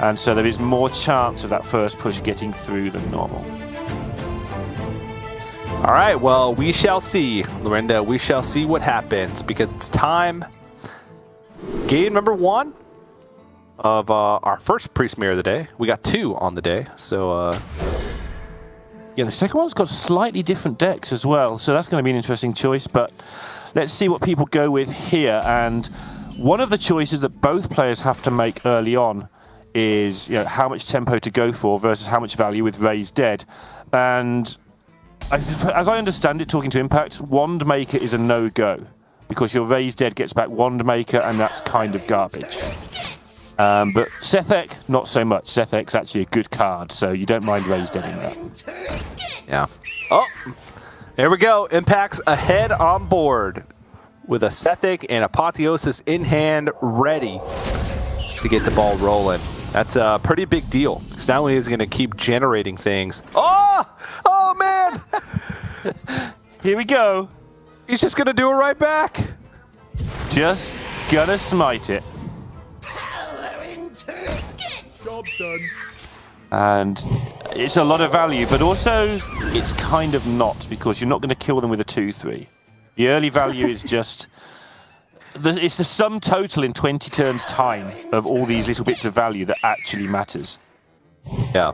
And so there is more chance of that first push getting through than normal. All right, well, we shall see, Lorinda. We shall see what happens because it's time. Game number 1 of our first pre-smear of the day. We got 2 on the day, so... Yeah, the second one's got slightly different decks as well, so that's going to be an interesting choice, but let's see what people go with here. And one of the choices that both players have to make early on is, you know, how much tempo to go for versus how much value with Raised Dead. And as I understand it, talking to Impact, Wand Maker is a no-go because your Raised Dead gets back Wand Maker, and that's kind of garbage. But Sethek, not so much. Sethek's actually a good card, so you don't mind Raised Dead in that. Yeah. Oh, there we go. Impact's ahead on board with a Sethek and Apotheosis in hand, ready to get the ball rolling. That's a pretty big deal. Because not only is he going to keep generating things. Oh! Oh, man! Here we go. He's just going to do it right back. Just gonna smite it. Job done. And it's a lot of value, but also it's kind of not, because you're not going to kill them with a 2-3. The early value is just... it's the sum total in 20 turns time of all these little bits of value that actually matters. Yeah.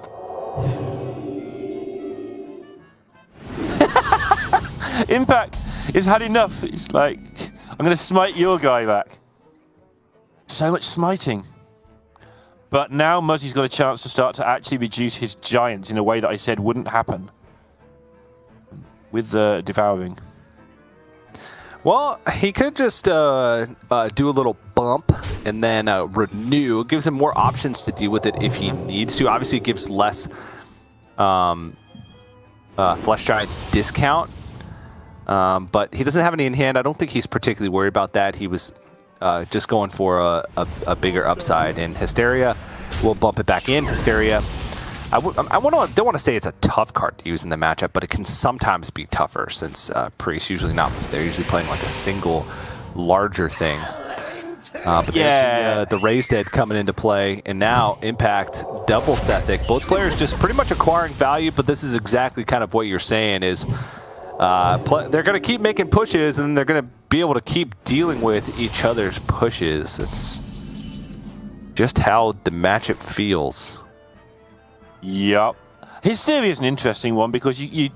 Impact has had enough. It's like, I'm going to smite your guy back. So much smiting. But now Muzzy's got a chance to start to actually reduce his giants in a way that I said wouldn't happen with the devouring. Well, he could just do a little bump and then renew. It gives him more options to deal with it if he needs to. Obviously, it gives less Flesh Giant discount. But he doesn't have any in hand. I don't think he's particularly worried about that. He was just going for a bigger upside. And Hysteria will bump it back in. Hysteria, I don't want to say it's a tough card to use in the matchup, but it can sometimes be tougher since Priest usually not. They're usually playing like a single larger thing. But there's the Raised Dead coming into play, and now Impact double Sethek. Both players just pretty much acquiring value, but this is exactly kind of what you're saying is they're going to keep making pushes, and they're going to be able to keep dealing with each other's pushes. It's just how the matchup feels. Yup. Hysteria is an interesting one because you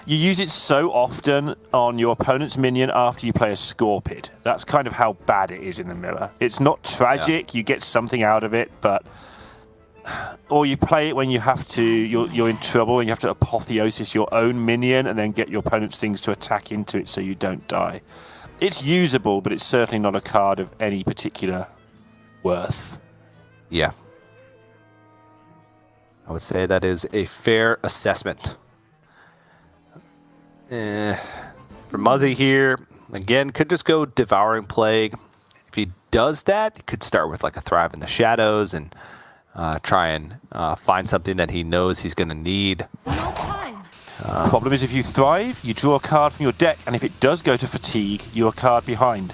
use it so often on your opponent's minion after you play a Scorpid. That's kind of how bad it is in the mirror. It's not tragic, you get something out of it, but... Or you play it when you have to, you're in trouble and you have to Apotheosis your own minion and then get your opponent's things to attack into it so you don't die. It's usable, but it's certainly not a card of any particular worth. Yeah. I would say that is a fair assessment. For Muzzy here, again, could just go Devouring Plague. If he does that, he could start with like a Thrive in the Shadows and try and find something that he knows he's going to need. Problem is if you Thrive, you draw a card from your deck, and if it does go to Fatigue, you're a card behind.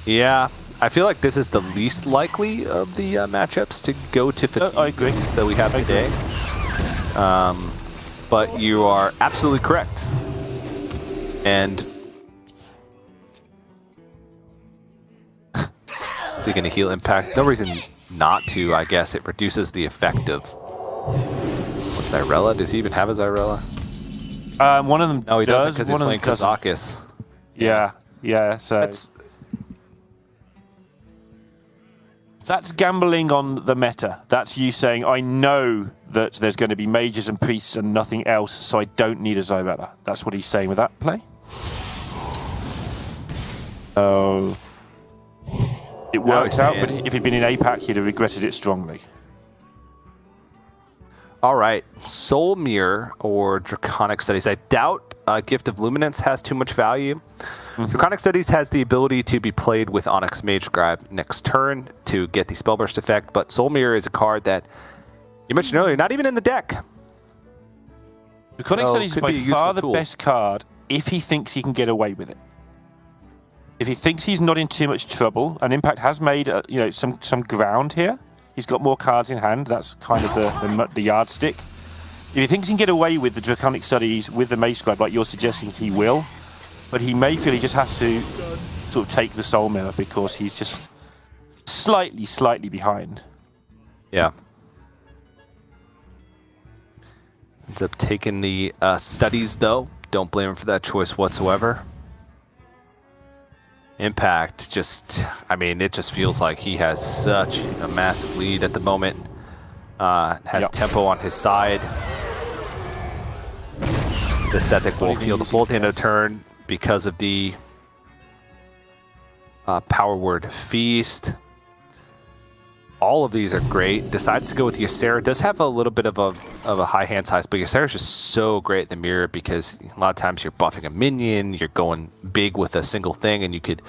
Yeah. I feel like this is the least likely of the matchups to go to Fatigue I agree. that we have today. But you are absolutely correct. And is he going to heal Impact? No reason not to, I guess. It reduces the effect of... What's Zyrella? Does he even have a Zyrella? One of them No, he doesn't because he's one playing of them doesn't. Kazakus. Yeah, so... That's gambling on the meta. That's you saying, I know that there's going to be mages and priests and nothing else, so I don't need a Zyrella. That's what he's saying with that play. Oh... It works out, but if he'd been in APAC, he'd have regretted it strongly. All right, Soul Mirror or Draconic Studies. I doubt Gift of Luminance has too much value. Draconic Studies has the ability to be played with Onyx Mage Scribe next turn to get the Spellburst effect, but Soul Mirror is a card that you mentioned earlier, not even in the deck. Draconic Studies is by far the best card if he thinks he can get away with it. If he thinks he's not in too much trouble, and Impact has made some ground here, He's got more cards in hand. That's kind of the yardstick. If he thinks he can get away with the Draconic Studies with the Mage Scribe, like you're suggesting, he will. But he may feel he just has to sort of take the Soul Mirror because he's just slightly behind. Yeah. Ends up taking the studies, though. Don't blame him for that choice whatsoever. Impact just, I mean, it just feels like he has such a massive lead at the moment. Has tempo on his side. The Sethic will heal the full end of turn because of the Power Word Feast. All of these are great. Decides to go with Ysera. Does have a little bit of a high hand size, but Ysera is just so great in the mirror because a lot of times you're buffing a minion, you're going big with a single thing, and you could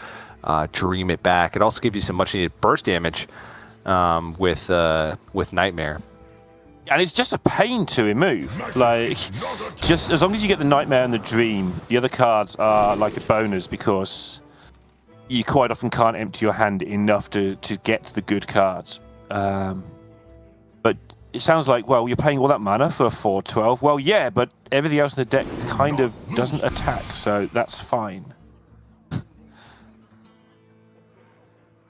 dream it back. It also gives you some much needed burst damage with Nightmare. And it's just a pain to remove. Like, just as long as you get the Nightmare and the Dream, the other cards are like a bonus because you quite often can't empty your hand enough to get the good cards. But it sounds like, well, you're paying all that mana for a 4/12. Well, yeah, but everything else in the deck kind of doesn't attack, so that's fine.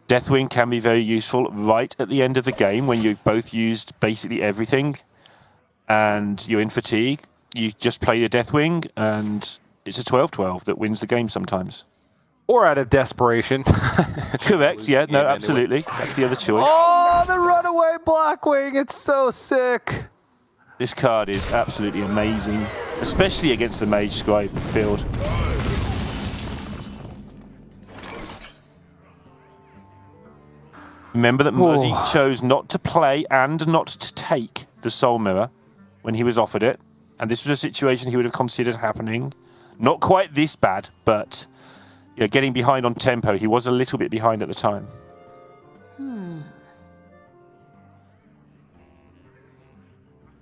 Deathwing can be very useful right at the end of the game when you've both used basically everything and you're in fatigue. You just play your Deathwing and it's a 12/12 that wins the game sometimes. Or out of desperation. Correct, yeah, no, absolutely. Anyway. That's the other choice. Oh, the runaway Blackwing, it's so sick. This card is absolutely amazing, especially against the Mage Scribe build. Remember that Muzzy chose not to play and not to take the Soul Mirror when he was offered it, and this was a situation he would have considered happening. Not quite this bad, but getting behind on tempo. He was a little bit behind at the time.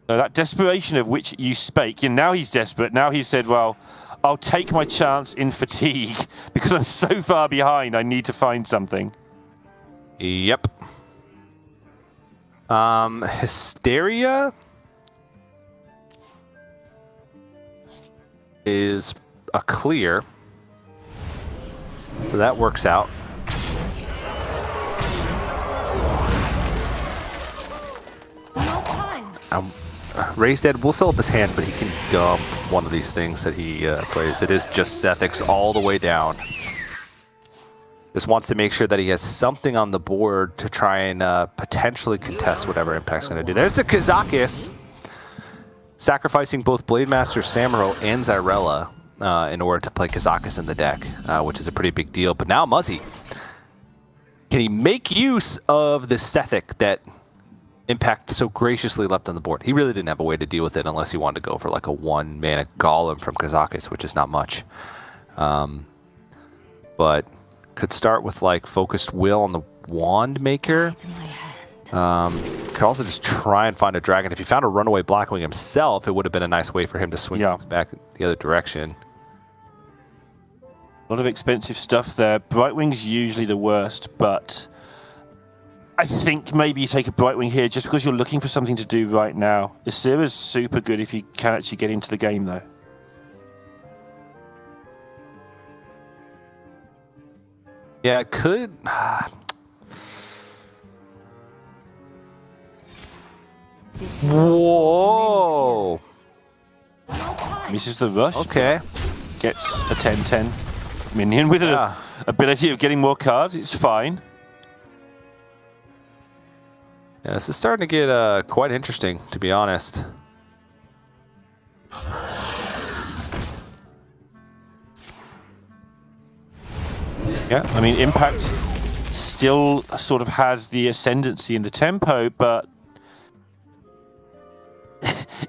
So that desperation of which you spake, now he's desperate. Now he's said, well, I'll take my chance in fatigue because I'm so far behind, I need to find something. Yep. Hysteria is a clear. So that works out. Raised Dead will fill up his hand, but he can dump one of these things that he plays. It is just Sethics all the way down. Just wants to make sure that he has something on the board to try and potentially contest whatever Impact's going to do. There's the Kazakis, sacrificing both Blademaster Samuro and Zyrella in order to play Kazakis in the deck, which is a pretty big deal. But now Muzzy, can he make use of the Sethic that Impact so graciously left on the board? He really didn't have a way to deal with it unless he wanted to go for like a 1-mana Golem from Kazakis, which is not much. But could start with like Focused Will on the Wand Maker. Could also just try and find a dragon. If he found a runaway Blackwing himself, it would have been a nice way for him to swing things back the other direction. A lot of expensive stuff there. Brightwing's usually the worst, but I think maybe you take a Brightwing here just because you're looking for something to do right now. Ysera's super good if you can actually get into the game, though. Yeah, it could. Whoa! Misses the rush. Okay. Gets a 10/10 minion with an ability of getting more cards. It's fine. Yeah, this is starting to get quite interesting, to be honest. Yeah, I mean, Impact still sort of has the ascendancy in the tempo, but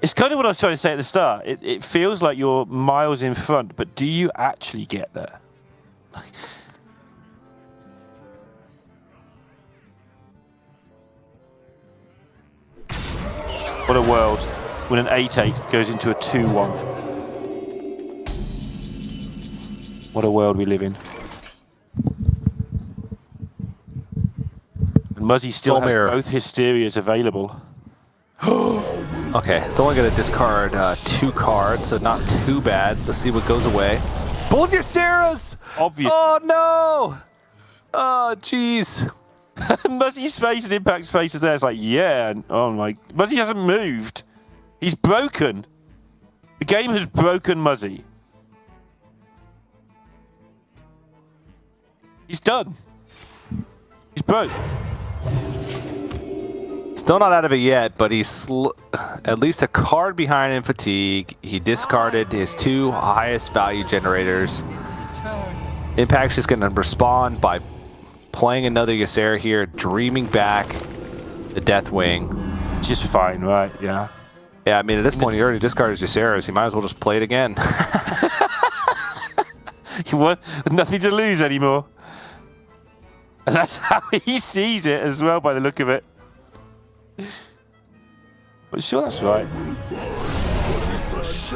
it's kind of what I was trying to say at the start. It feels like you're miles in front, but do you actually get there? What a world when an 8/8 goes into a 2/1. What a world we live in. And Muzzy still has Mirror. both Hysterias available. Okay, it's only going to discard 2 cards, so not too bad. Let's see what goes away. Both your Sarahs! Obviously. Oh, no! Oh, jeez. Muzzy's face and Impact's face is there. It's like, yeah. Oh, my. Muzzy hasn't moved. He's broken. The game has broken Muzzy. He's done. He's broke. Still not out of it yet, but he's at least a card behind in fatigue. He discarded his 2 highest value generators. Impact's just going to respond by playing another Ysera here, dreaming back the Deathwing. Just fine, right? Yeah. Yeah, I mean, at this point, he already discarded his Yseras. He might as well just play it again. You want nothing to lose anymore. And that's how he sees it as well, by the look of it. But sure, that's right.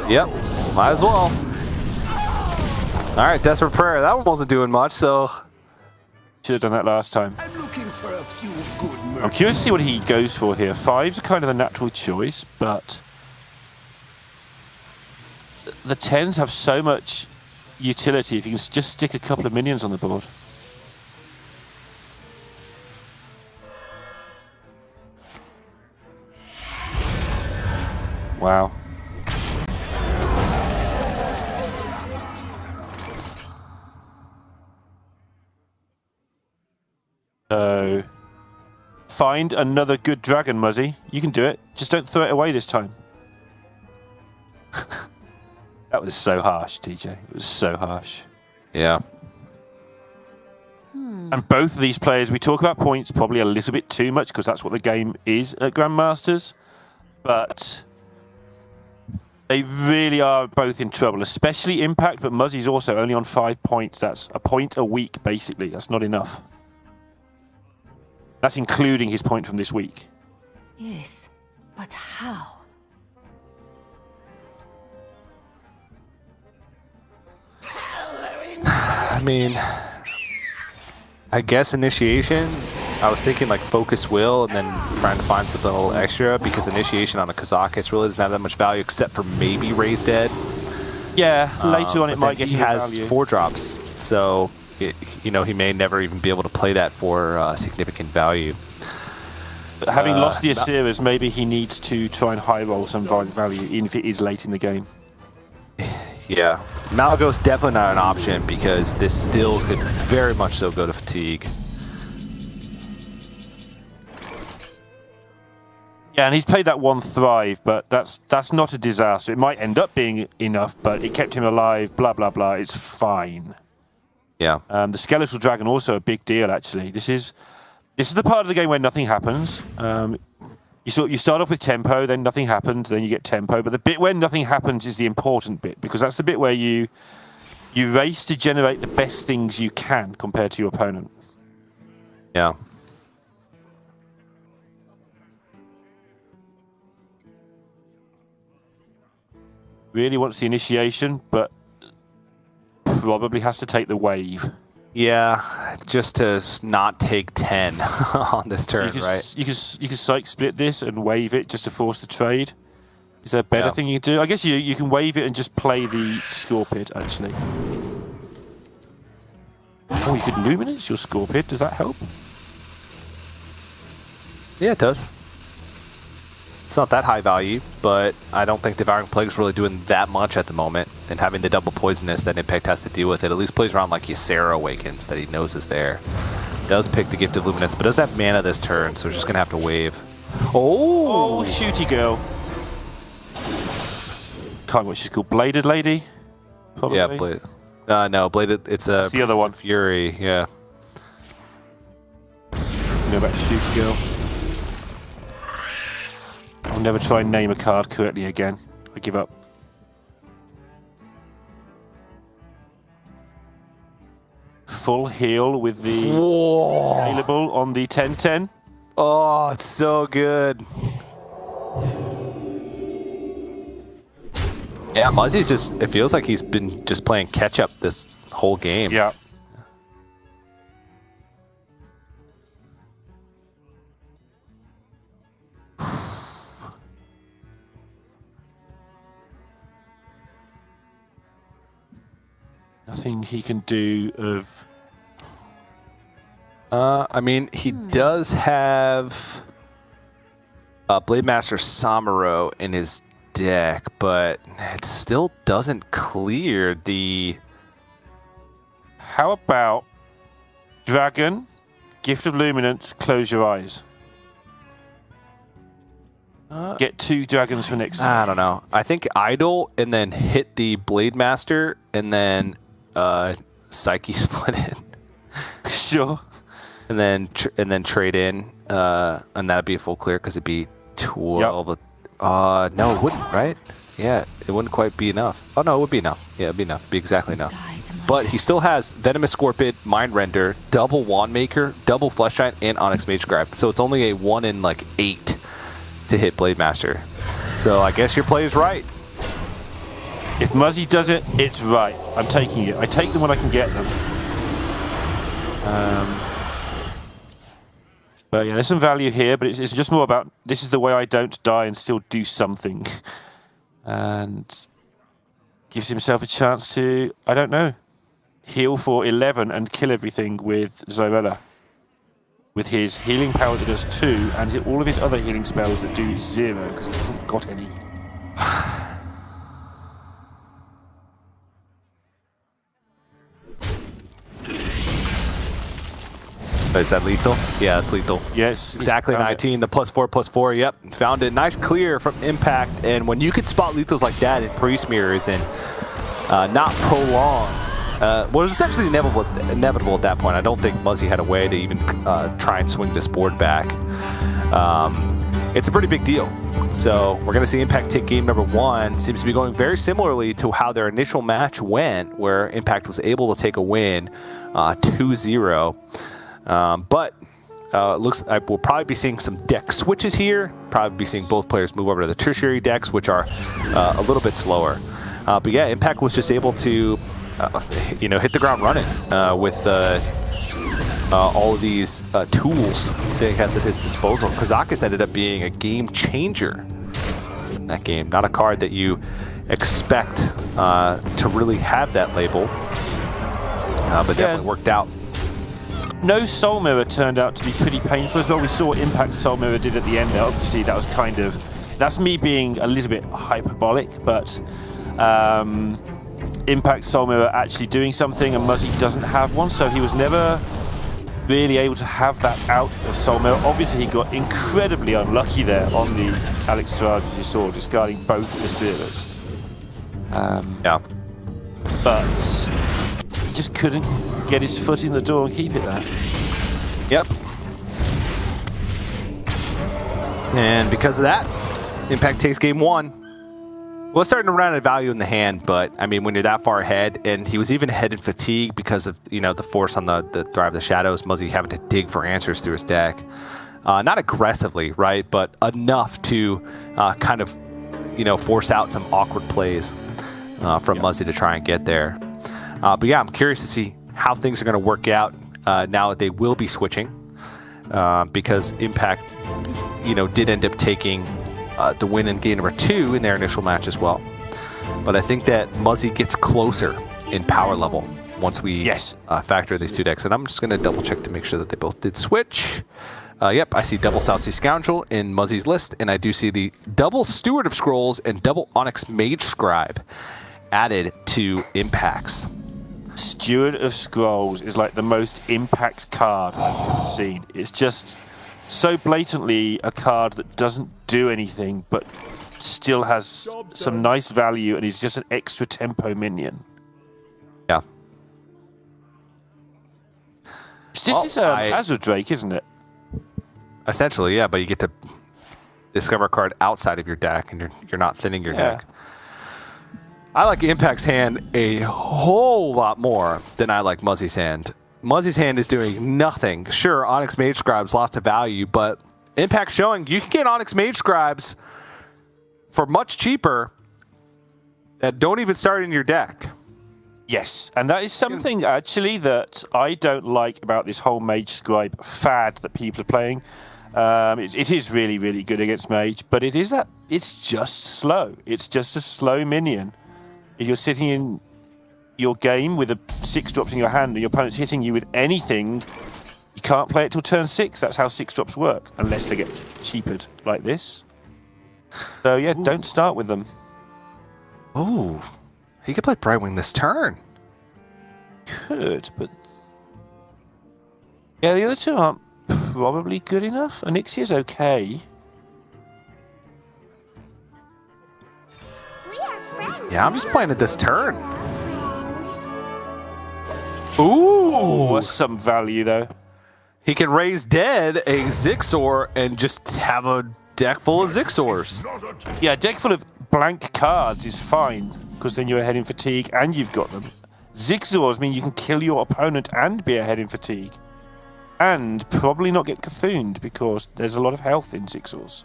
Yep, might as well. All right, Desperate Prayer. That one wasn't doing much, so... Should have done that last time. I'm looking for a few good I'm curious to see what he goes for here. 5's are kind of the natural choice, but the 10s have so much utility if you can just stick a couple of minions on the board. Wow. So, find another good dragon, Muzzy. You can do it. Just don't throw it away this time. That was so harsh, TJ. It was so harsh. Yeah. And both of these players, we talk about points probably a little bit too much because that's what the game is at Grandmasters. But they really are both in trouble, especially Impact, but Muzzy's also only on 5 points. That's a point a week, basically. That's not enough. That's including his point from this week. Yes, but how? I mean, I guess initiation. I was thinking like focus will and then trying to find something a little extra because initiation on a Kazakus really doesn't have that much value except for maybe Raise Dead. Yeah, later on it might get he you has value. 4 drops, so you know he may never even be able to play that for significant value. But having lost the Asiras, maybe he needs to try and high roll some value, even if it is late in the game. Yeah, Malagos definitely not an option because this still could very much so go to fatigue. Yeah, and he's played that 1 Thrive, but that's not a disaster. It might end up being enough, but it kept him alive, blah, blah, blah. It's fine. Yeah. The Skeletal Dragon, also a big deal, actually. This is the part of the game where nothing happens. You start off with tempo, then nothing happens, then you get tempo. But the bit where nothing happens is the important bit, because that's the bit where you race to generate the best things you can compared to your opponent. Yeah. Really wants the initiation, but probably has to take the wave. Yeah, just to not take 10 on this turn, right? You can psych split this and wave it just to force the trade. Is there a better thing you can do? I guess you can wave it and just play the Scorpid, actually. Oh, you could Luminance your Scorpid. Does that help? Yeah, it does. It's not that high value, but I don't think Devouring Plague is really doing that much at the moment. And having the double poisonous that Impact has to deal with, it at least plays around like Ysera Awakens that he knows is there. Does pick the Gift of Luminance, but doesn't have mana this turn, so it's just going to have to wave. Oh, shooty girl. Can't remember what she's called. Bladed Lady? Probably. Yeah, Bladed. No, Bladed, it's That's the other one. Fury, yeah. Go back to shooty girl. I'll never try and name a card correctly again. I give up. Full heal with the available on the 10-10. Oh, it's so good. Yeah, Muzzy's just, it feels like he's been just playing catch up this whole game. Yeah. nothing he can do of... I mean, he does have Blade Master Samuro in his deck, but it still doesn't clear the... How about Dragon, Gift of Luminance, close your eyes. Get 2 dragons for next time. I don't know. I think idle and then hit the Blade Master and then Psyche split it. Sure. And then trade in, and that'd be a full clear because it'd be 12. Yep. No, it wouldn't, right? Yeah, it wouldn't quite be enough. Oh no, it would be enough. Yeah, it'd be enough. It'd be exactly enough. But he still has Venomous Scorpid, Mind Render, double Wand Maker, double Flesh Giant, and Onyx Mage Scribe. So it's only a 1 in like 8 to hit Blade Master. So I guess your play is right. If Muzzy does it, it's right. I'm taking it. I take them when I can get them. But yeah, there's some value here, but it's just more about this is the way I don't die and still do something. And gives himself a chance to, I don't know, heal for 11 and kill everything with Zyrella. With his healing power that does 2 and all of his other healing spells that do 0 because he hasn't got any. Is that lethal? Yeah, it's lethal. Yes. Exactly 19, the +4/+4, yep. Found it. Nice clear from Impact, and when you could spot lethals like that in Priest Mirrors and not prolong, what was essentially inevitable at that point. I don't think Muzzy had a way to even try and swing this board back. It's a pretty big deal. So we're going to see Impact take game number 1. Seems to be going very similarly to how their initial match went, where Impact was able to take a win 2-0. But looks like we'll probably be seeing some deck switches here. Probably be seeing both players move over to the tertiary decks, which are a little bit slower. But yeah, Impact was just able to, hit the ground running with all of these tools that he has at his disposal. Kazakus ended up being a game changer in that game. Not a card that you expect to really have that label, but definitely worked out. No Soul Mirror turned out to be pretty painful as well. We saw what Impact Soul Mirror did at the end there. Obviously, that was that's me being a little bit hyperbolic, but Impact Soul Mirror actually doing something, and Muzzy doesn't have one, so he was never really able to have that out of Soul Mirror. Obviously, he got incredibly unlucky there on the Alex Strad, as you saw, discarding both the Seers. Yeah. But he just couldn't get his foot in the door and keep it there. Yep. And because of that, Impact takes game 1. Well, it's starting to run out of value in the hand, but I mean, when you're that far ahead, and he was even ahead in fatigue because of the force on the Thrive of the Shadows, Muzzy having to dig for answers through his deck. Not aggressively, right, but enough to kind of force out some awkward plays from Muzzy to try and get there. But yeah, I'm curious to see how things are going to work out now that they will be switching, because Impact, did end up taking the win in game number 2 in their initial match as well. But I think that Muzzy gets closer in power level once we factor these 2 decks. And I'm just going to double check to make sure that they both did switch. Yep, I see double South Sea Scoundrel in Muzzy's list, and I do see the double Steward of Scrolls and double Onyx Mage Scribe added to Impacts. Steward of Scrolls is like the most Impact card I've seen. It's just so blatantly a card that doesn't do anything, but still has some nice value and is just an extra tempo minion. Yeah. This is Azure Drake, isn't it? Essentially, yeah, but you get to discover a card outside of your deck, and you're not thinning your deck. I like Impact's hand a whole lot more than I like Muzzy's hand. Muzzy's hand is doing nothing. Sure, Onyx Mage Scribe's lots of value, but Impact's showing you can get Onyx Mage Scribes for much cheaper that don't even start in your deck. Yes, and that is something actually that I don't like about this whole Mage Scribe fad that people are playing. It is really, really good against Mage, but it's just slow. It's just a slow minion. If you're sitting in, your game with the 6 drops in your hand and your opponent's hitting you with anything, you can't play it till turn 6. That's how 6 drops work, unless they get cheapered like this. So yeah, don't start with them. Oh, he could play Brightwing this turn. Could, but yeah, the other two aren't probably good enough. Onyxia's okay. Yeah, I'm just playing it this turn. Ooh, That's some value though. he can raise dead a Zixor and just have a deck full of Zixors. Yeah, a deck full of blank cards is fine, because then you're ahead in fatigue and you've got them. Zixors mean you can kill your opponent and be ahead in fatigue. And probably not get Cthulhu'd, because there's a lot of health in Zixors.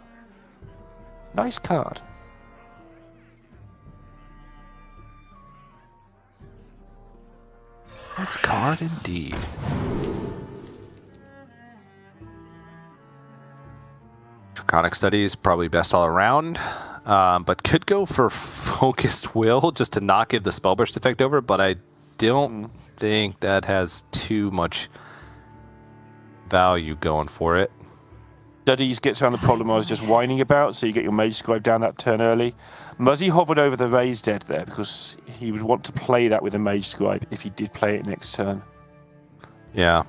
Nice card. Nice card indeed. Draconic Studies probably best all around, but could go for Focused Will just to not give the Spellburst effect over, but I don't think that has too much value going for it. Studies gets around the problem I was just whining about, so you get your Mage Scribe down that turn early. Muzzy hovered over the Raise Dead there, because he would want to play that with a Mage Scribe if he did play it next turn. Yeah.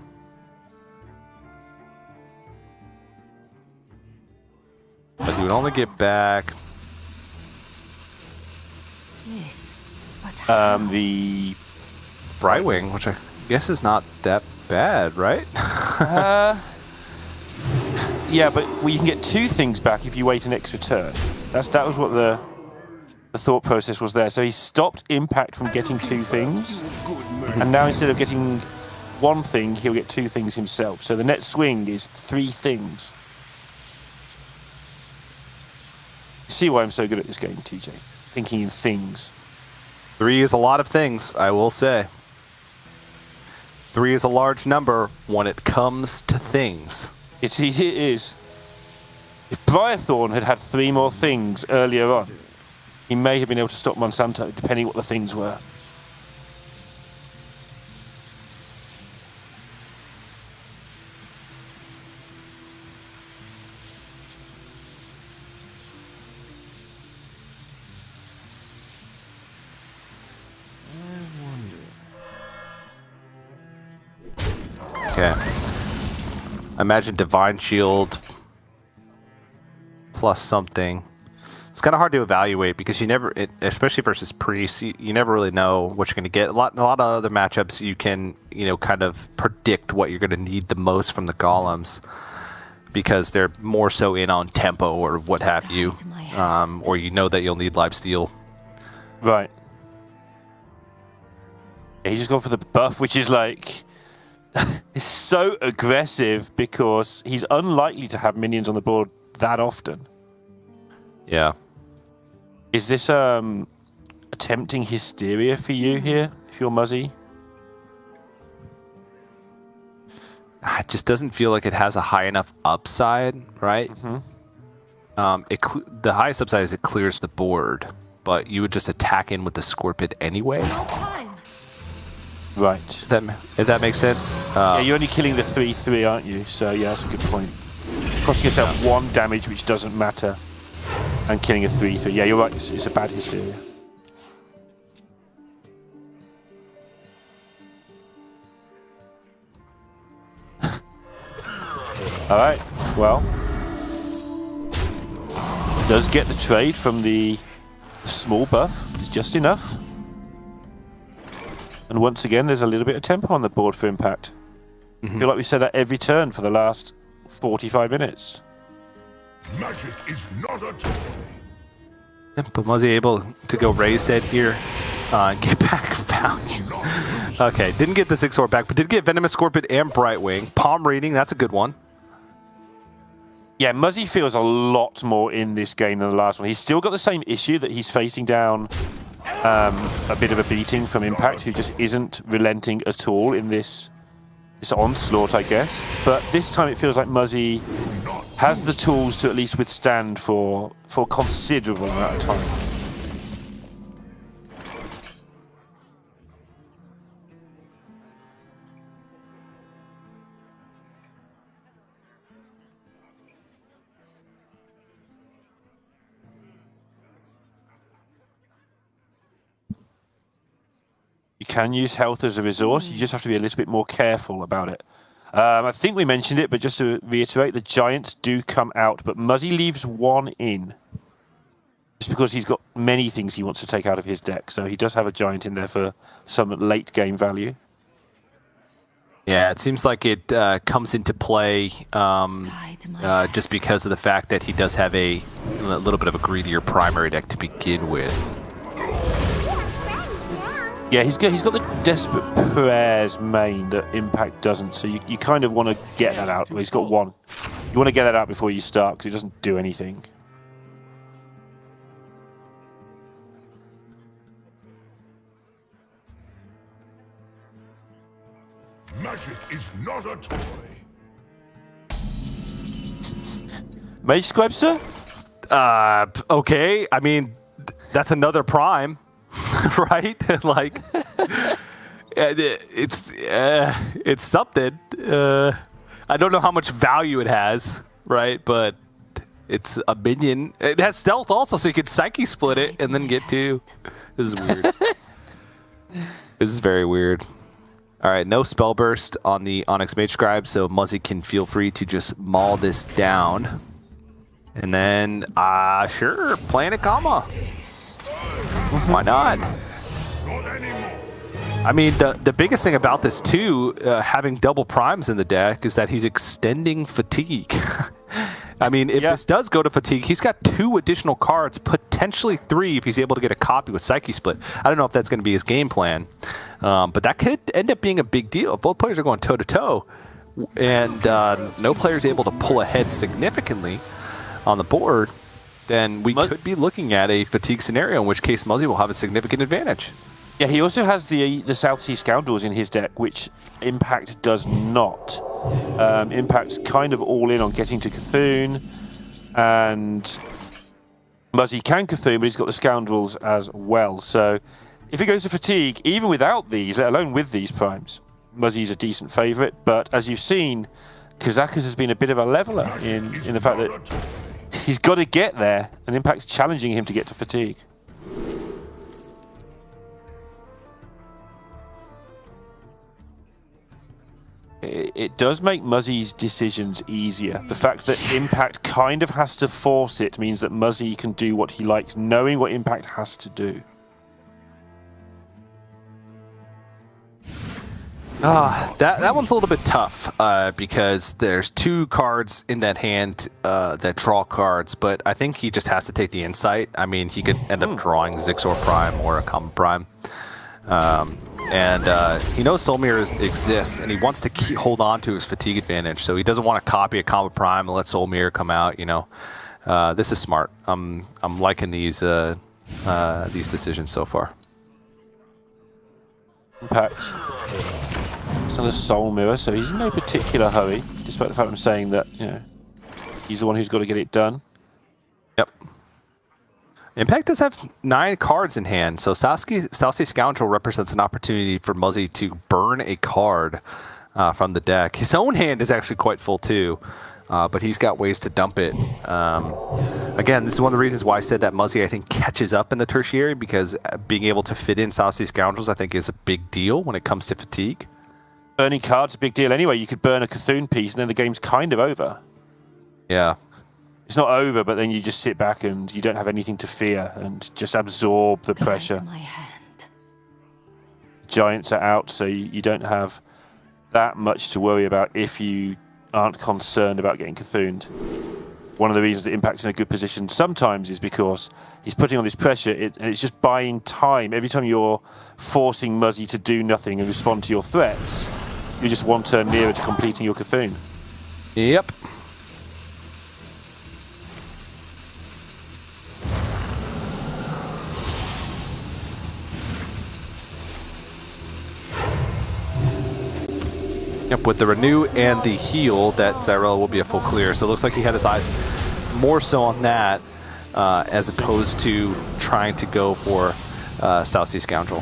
But he would only get back Yes, but The Brightwing, which I guess is not that bad, right? yeah, but well, you can get 2 things back if you wait an extra turn. That was what the thought process was there. So he stopped Impact from getting 2 things, and now instead of getting 1 thing, he'll get 2 things himself. So the net swing is 3 things. See why I'm so good at this game, TJ? Thinking in things. 3 is a lot of things, I will say. 3 is a large number when it comes to things. It is. If Briarthorn had had 3 more things earlier on, he may have been able to stop Monsanto, depending what the things were. Okay. I imagine Divine Shield plus something. It's kind of hard to evaluate because you never, especially versus Priest, you never really know what you're going to get. A lot of other matchups, you can, kind of predict what you're going to need the most from the golems because they're more so in on tempo or what have you, or you know that you'll need lifesteal. Right. Yeah, he's just gone for the buff, which is like... is so aggressive because he's unlikely to have minions on the board that often. Yeah. Is this attempting Hysteria for you here, if you're Muzzy? It just doesn't feel like it has a high enough upside, right? Mm-hmm. The highest upside is it clears the board, but you would just attack in with the Scorpid anyway. Right. If that makes sense. Yeah, you're only killing the 3/3, aren't you? So yeah, that's a good point. Costing yourself 1 damage, which doesn't matter, and killing a 3/3. Yeah, you're right. It's a bad Hysteria. All right. Well, does get the trade from the small buff. It's just enough. And once again, there's a little bit of tempo on the board for Impact. I feel like we said that every turn for the last 45 minutes. Magic is not a toy. But was he able to go Raise Dead here and get back value? Okay, didn't get the Zixor back, but did get Venomous Scorpid and Brightwing. Palm Reading, that's a good one. Yeah, Muzzy feels a lot more in this game than the last one. He's still got the same issue that he's facing down a bit of a beating from Impact, who just isn't relenting at all in this onslaught, I guess. But this time it feels like Muzzy has the tools to at least withstand for a considerable amount of time. can use health as a resource. You just have to be a little bit more careful about it. I think we mentioned it, but just to reiterate, the giants do come out, but Muzzy leaves one in. Just because he's got many things he wants to take out of his deck. So he does have a giant in there for some late game value. Yeah, it seems like it comes into play just because of the fact that he does have a little bit of a greedier primary deck to begin with. Yeah, he's got the Desperate Prayers main that Impact doesn't, so you kind of want to get that out. Well, he's got one. You want to get that out before you start, because he doesn't do anything. Magic is not a toy. Mage Scribe, sir? Okay, I mean, that's another prime, right? Like, it's something. I don't know how much value it has, right? But it's a minion. It has stealth also, so you could Psyche split it and then get two. This is weird. This is very weird. All right, no spell burst on the Onyx Mage Scribe, so Muzzy can feel free to just maul this down. And then, sure, Planet Gamma. Why not? I mean, the biggest thing about this, too, having double primes in the deck, is that he's extending fatigue. I mean, if this does go to fatigue, he's got 2 additional cards, potentially 3 if he's able to get a copy with Psyche Split. I don't know if that's going to be his game plan, but that could end up being a big deal. If both players are going toe-to-toe, and no player is able to pull ahead significantly on the board, then we could be looking at a fatigue scenario, in which case Muzzy will have a significant advantage. Yeah, he also has the South Sea Scoundrels in his deck, which Impact does not. Impact's kind of all in on getting to Cthulhu, and Muzzy can Cthulhu, but he's got the Scoundrels as well. So if it goes to fatigue, even without these, let alone with these primes, Muzzy's a decent favourite. But as you've seen, Kazakas has been a bit of a leveller in the fact that he's got to get there, and Impact's challenging him to get to fatigue. It does make Muzzy's decisions easier. The fact that Impact kind of has to force it means that Muzzy can do what he likes, knowing what Impact has to do. That one's a little bit tough because there's 2 cards in that hand that draw cards, but I think he just has to take the insight. I mean, he could end up drawing Zixor Prime or a Common Prime. And he knows Solmir exists, and he wants to hold on to his fatigue advantage. So he doesn't want to copy a Common Prime and let Solmir come out. You know, this is smart. I'm liking these decisions so far. Impact. It's not a Soul Mirror, so he's in no particular hurry, despite the fact I'm saying that he's the one who's got to get it done. Yep. Impact does have 9 cards in hand, so South Sea Scoundrel represents an opportunity for Muzzy to burn a card from the deck. His own hand is actually quite full too, but he's got ways to dump it. Again, this is one of the reasons why I said that Muzzy, I think, catches up in the tertiary, because being able to fit in South Sea Scoundrels, I think, is a big deal when it comes to fatigue. Burning cards a big deal anyway. You could burn a Cthulhu piece, and then the game's kind of over. Yeah. It's not over, but then you just sit back and you don't have anything to fear and just absorb the pressure. My hand. Giants are out, so you don't have that much to worry about if you aren't concerned about getting Cthulhu'd. One of the reasons that Impact's in a good position sometimes is because he's putting on this pressure, and it's just buying time. Every time you're forcing Muzzy to do nothing and respond to your threats, you're just one turn nearer to completing your Cthulhu. Yep. Yep, with the Renew and the Heal, that Zyrella will be a full clear. So it looks like he had his eyes more so on that as opposed to trying to go for South Sea Scoundrel.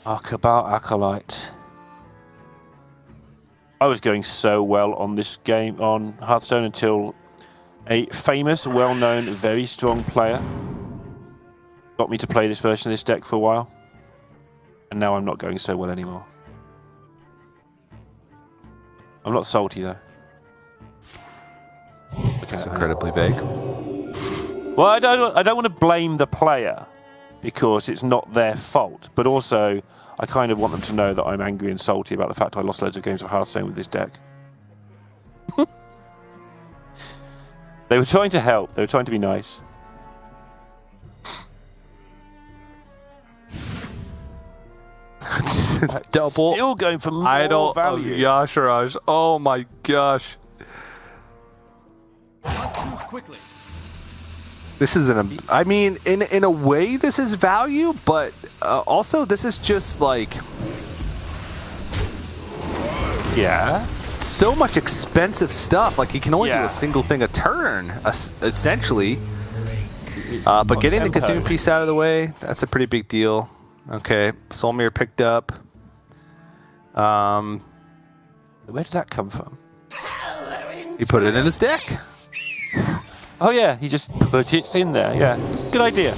Arkabar Acolyte. I was going so well on this game on Hearthstone until a famous, well-known, very strong player got me to play this version of this deck for a while. And now I'm not going so well anymore. I'm not salty though. Okay. It's incredibly vague. Well, I don't want to blame the player because it's not their fault, but also I kind of want them to know that I'm angry and salty about the fact I lost loads of games of Hearthstone with this deck. They were trying to help. They were trying to be nice. Double Still going for more idol value. of Yasharaj. Oh my gosh. This is I mean, in a way, this is value, but also this is just like so much expensive stuff. Like he can only do a single thing a turn, essentially. But getting the Cthulhu piece out of the way, that's a pretty big deal. Okay, Soulmere picked up. Where did that come from? He put it in his deck. Oh yeah, he just put it in there. Yeah, it's a good idea.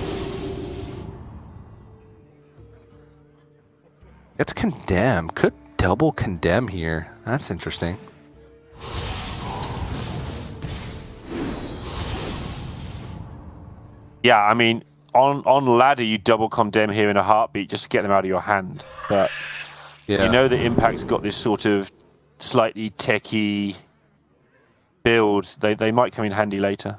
It's condemn. Could double condemn here. That's interesting. Yeah, I mean, on ladder you double condemn here in a heartbeat just to get them out of your hand. But you know that Impact's got this sort of slightly techie build. They might come in handy later.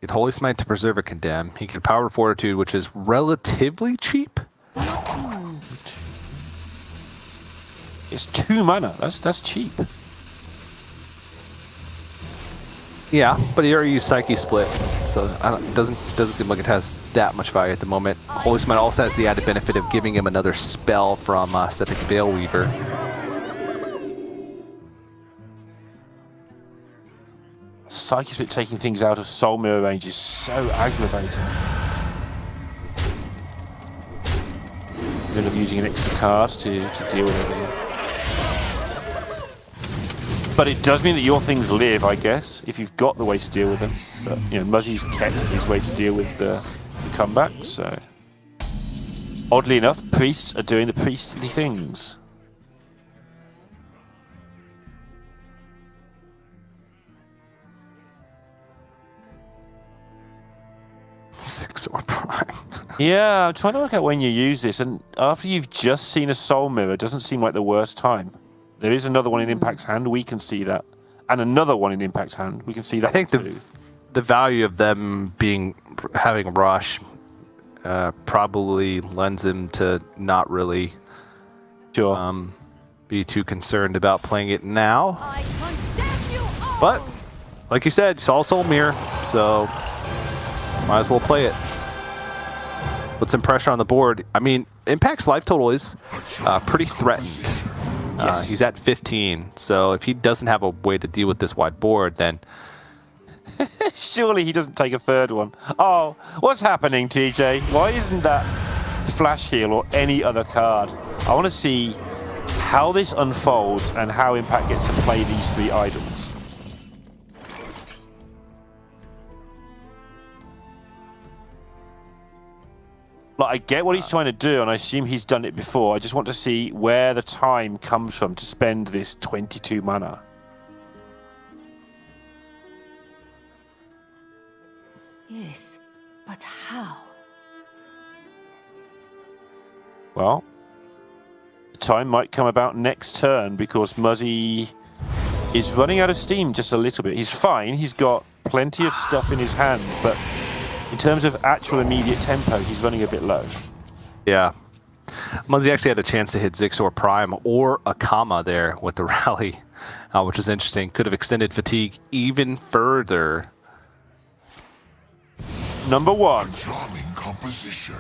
Get Holy Smite to preserve a condemn. He can Power Fortitude, which is relatively cheap. It's 2 mana. That's cheap. Yeah, but he already used Psyche Split, so it doesn't seem like it has that much value at the moment. Holy Smite also has the added benefit of giving him another spell from Septic Veilweaver. Psyche Split taking things out of Soul Mirror range is so aggravating. End up using an extra card to deal with everything. But it does mean that your things live, I guess, if you've got the way to deal with them. But, you know, Muzzy's kept his way to deal with the comeback, so... Oddly enough, priests are doing the priestly things. Zigzor Prime. Yeah, I'm trying to work out when you use this, and after you've just seen a Soul Mirror, it doesn't seem like the worst time. There is another one in Impact's hand, we can see that. And another one in Impact's hand, we can see that. I think the value of them having Rush probably lends him to not really be too concerned about playing it now. But, like you said, you saw Soul Mirror, so might as well play it. Put some pressure on the board. I mean, Impact's life total is pretty threatened. Yes. He's at 15, so if he doesn't have a way to deal with this wide board, then... Surely he doesn't take a third one. Oh, what's happening, TJ? Why isn't that Flash Heal or any other card? I want to see how this unfolds and how Impact gets to play these 3 idols. Like, I get what he's trying to do, and I assume he's done it before. I just want to see where the time comes from to spend this 22 mana. Yes, but how? Well, the time might come about next turn because Muzzy is running out of steam just a little bit. He's fine. He's got plenty of stuff in his hand, but in terms of actual immediate tempo, he's running a bit low. Yeah. Muzzy actually had a chance to hit Zigzor Prime or a Kama there with the rally, which is interesting. Could have extended fatigue even further. Number 1. Charming composition.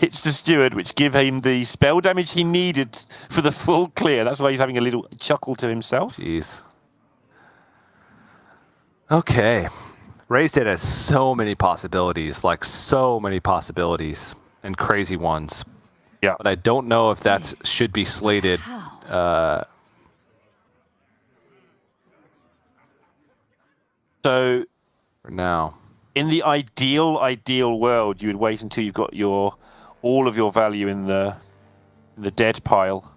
Hits the Steward, which give him the spell damage he needed for the full clear. That's why he's having a little chuckle to himself. Jeez. Okay. Raised it has so many possibilities, like so many possibilities, and crazy ones. Yeah. But I don't know if that should be slated. So For now. in the ideal world, you would wait until you've got all of your value in the dead pile.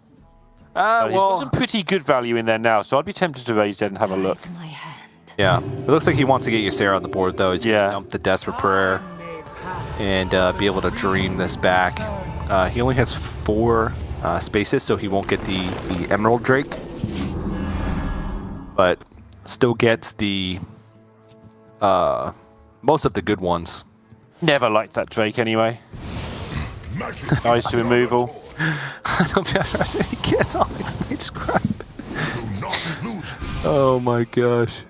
He's got some pretty good value in there now, so I'd be tempted to raise dead and have a look. My hand. Yeah. It looks like he wants to get Ysera on the board, though. He's going to dump the Desperate Prayer and be able to dream this back. He only has 4 spaces, so he won't get the Emerald Drake. But still gets the most of the good ones. Never liked that Drake anyway. Nice to removal. I don't know if he gets Onyx Mage Scribe. Oh my gosh.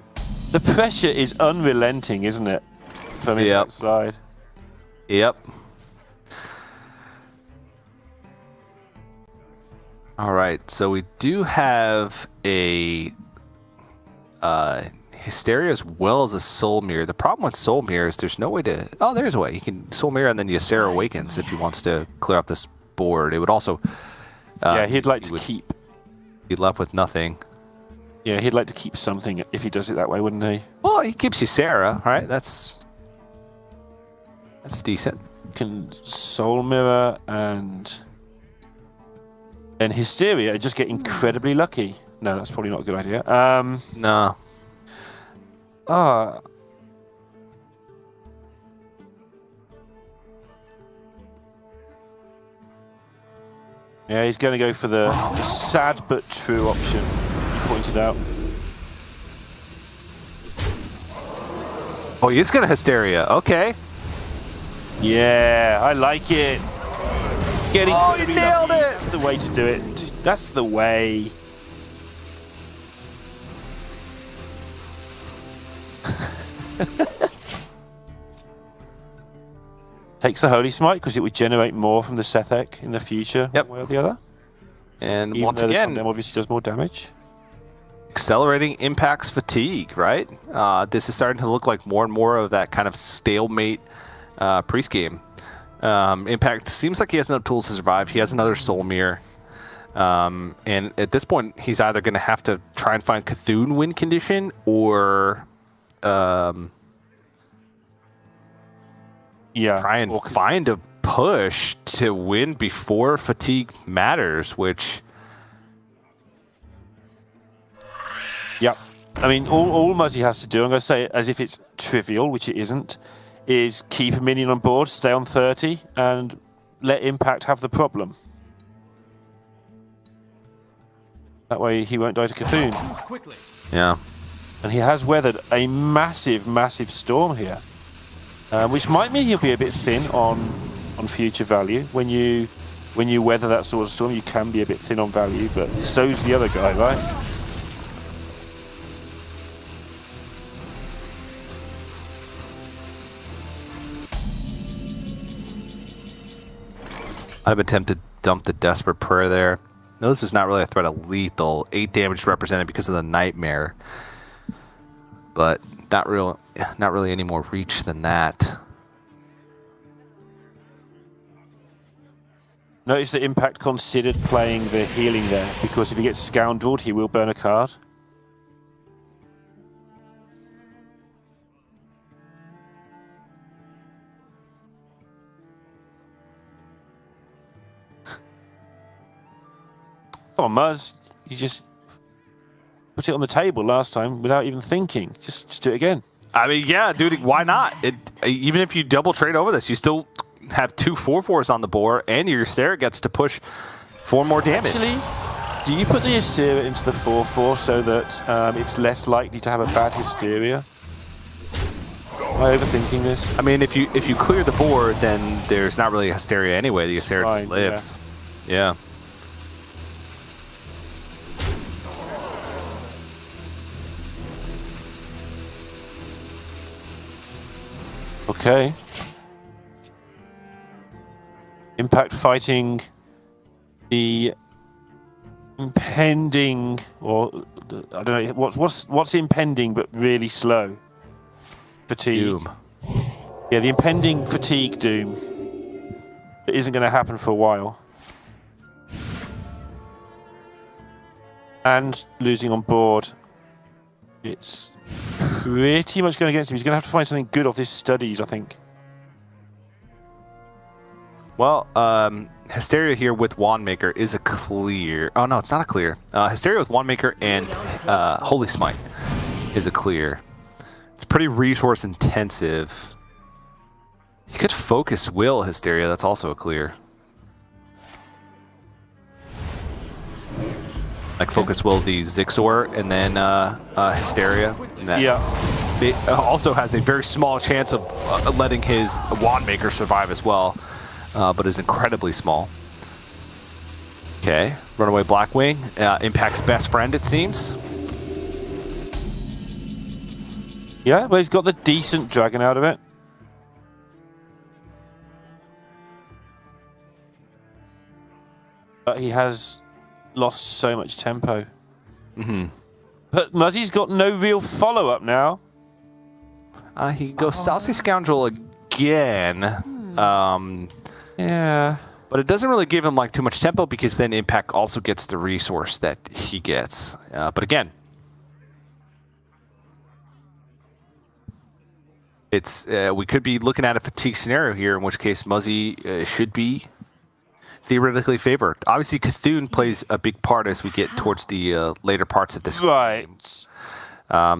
The pressure is unrelenting, isn't it? From the outside. Yep. All right, so we do have a Hysteria as well as a Soul Mirror. The problem with Soul Mirror is there's no way to... Oh, there's a way. He can Soul Mirror and then Ysera Awakens if he wants to clear up this board. It would also... yeah, he'd like to keep... Be left with nothing. Yeah, he'd like to keep something if he does it that way, wouldn't he? Well, he keeps Ysera, right? That's decent. Can Soul Mirror and Hysteria just get incredibly lucky. No, that's probably not a good idea. No. Yeah, he's going to go for the sad but true option you pointed out. Oh, he's going to Hysteria. Okay. Yeah, I like it. Getting you nailed it! That's the way to do it. That's the way. Takes the Holy Smite because it would generate more from the Sethek in the future, one way or the other. And Even once though again, the obviously does more damage. Accelerating impacts fatigue, right? This is starting to look like more and more of that kind of stalemate priest game. Impact seems like he has enough tools to survive. He has another Soul Mirror. And at this point, he's either going to have to try and find Cthulhu win condition or try and find a push to win before fatigue matters, which... Yep. I mean, all Muzzy has to do, I'm going to say it as if it's trivial, which it isn't, is keep a minion on board, stay on 30, and let Impact have the problem. That way he won't die to Cthulhu. Yeah. And he has weathered a massive, massive storm here, which might mean he'll be a bit thin on future value. When you weather that sort of storm, you can be a bit thin on value, but so's the other guy, right? I've attempted to dump the Desperate Prayer there. No, this is not really a threat of lethal. 8 damage represented because of the Nightmare. But not really any more reach than that. Notice that Impact considered playing the healing there, because if he gets scoundreled, he will burn a card. Come on, Muzz. You just put it on the table last time without even thinking. Just do it again. I mean, yeah, dude, why not? Even if you double trade over this, you still have 2 4/4s on the board, and your Ysera gets to push 4 more damage. Actually, do you put the Ysera into the 4/4 so that it's less likely to have a bad Hysteria? Am I overthinking this? I mean, if you clear the board, then there's not really a Hysteria anyway. The Ysera just lives. Yeah. Okay. Impact fighting the impending, or I don't know what's impending, but really slow. Fatigue. Doom. Yeah, the impending fatigue doom. It isn't going to happen for a while. and losing on board, it's pretty much going against him. He's going to have to find something good off his studies, I think. Well, Hysteria here with Wandmaker is a clear. Oh, no, it's not a clear. Hysteria with Wandmaker and Holy Smite is a clear. It's pretty resource intensive. You could focus Will Hysteria. That's also a clear. Like focus Will the Zixor and then Hysteria. And that it also has a very small chance of letting his Wandmaker survive as well, but is incredibly small. Okay, Runaway Blackwing, Impact's best friend, it seems. Yeah, but he's got the decent dragon out of it. But he has lost so much tempo. But Muzzy's got no real follow-up now. He goes Saucy Scoundrel again. Yeah. But it doesn't really give him like too much tempo because then Impact also gets the resource that he gets. But again, it's we could be looking at a fatigue scenario here, in which case Muzzy should be theoretically favored. Obviously, Cthulhu plays a big part as we get towards the later parts of this game.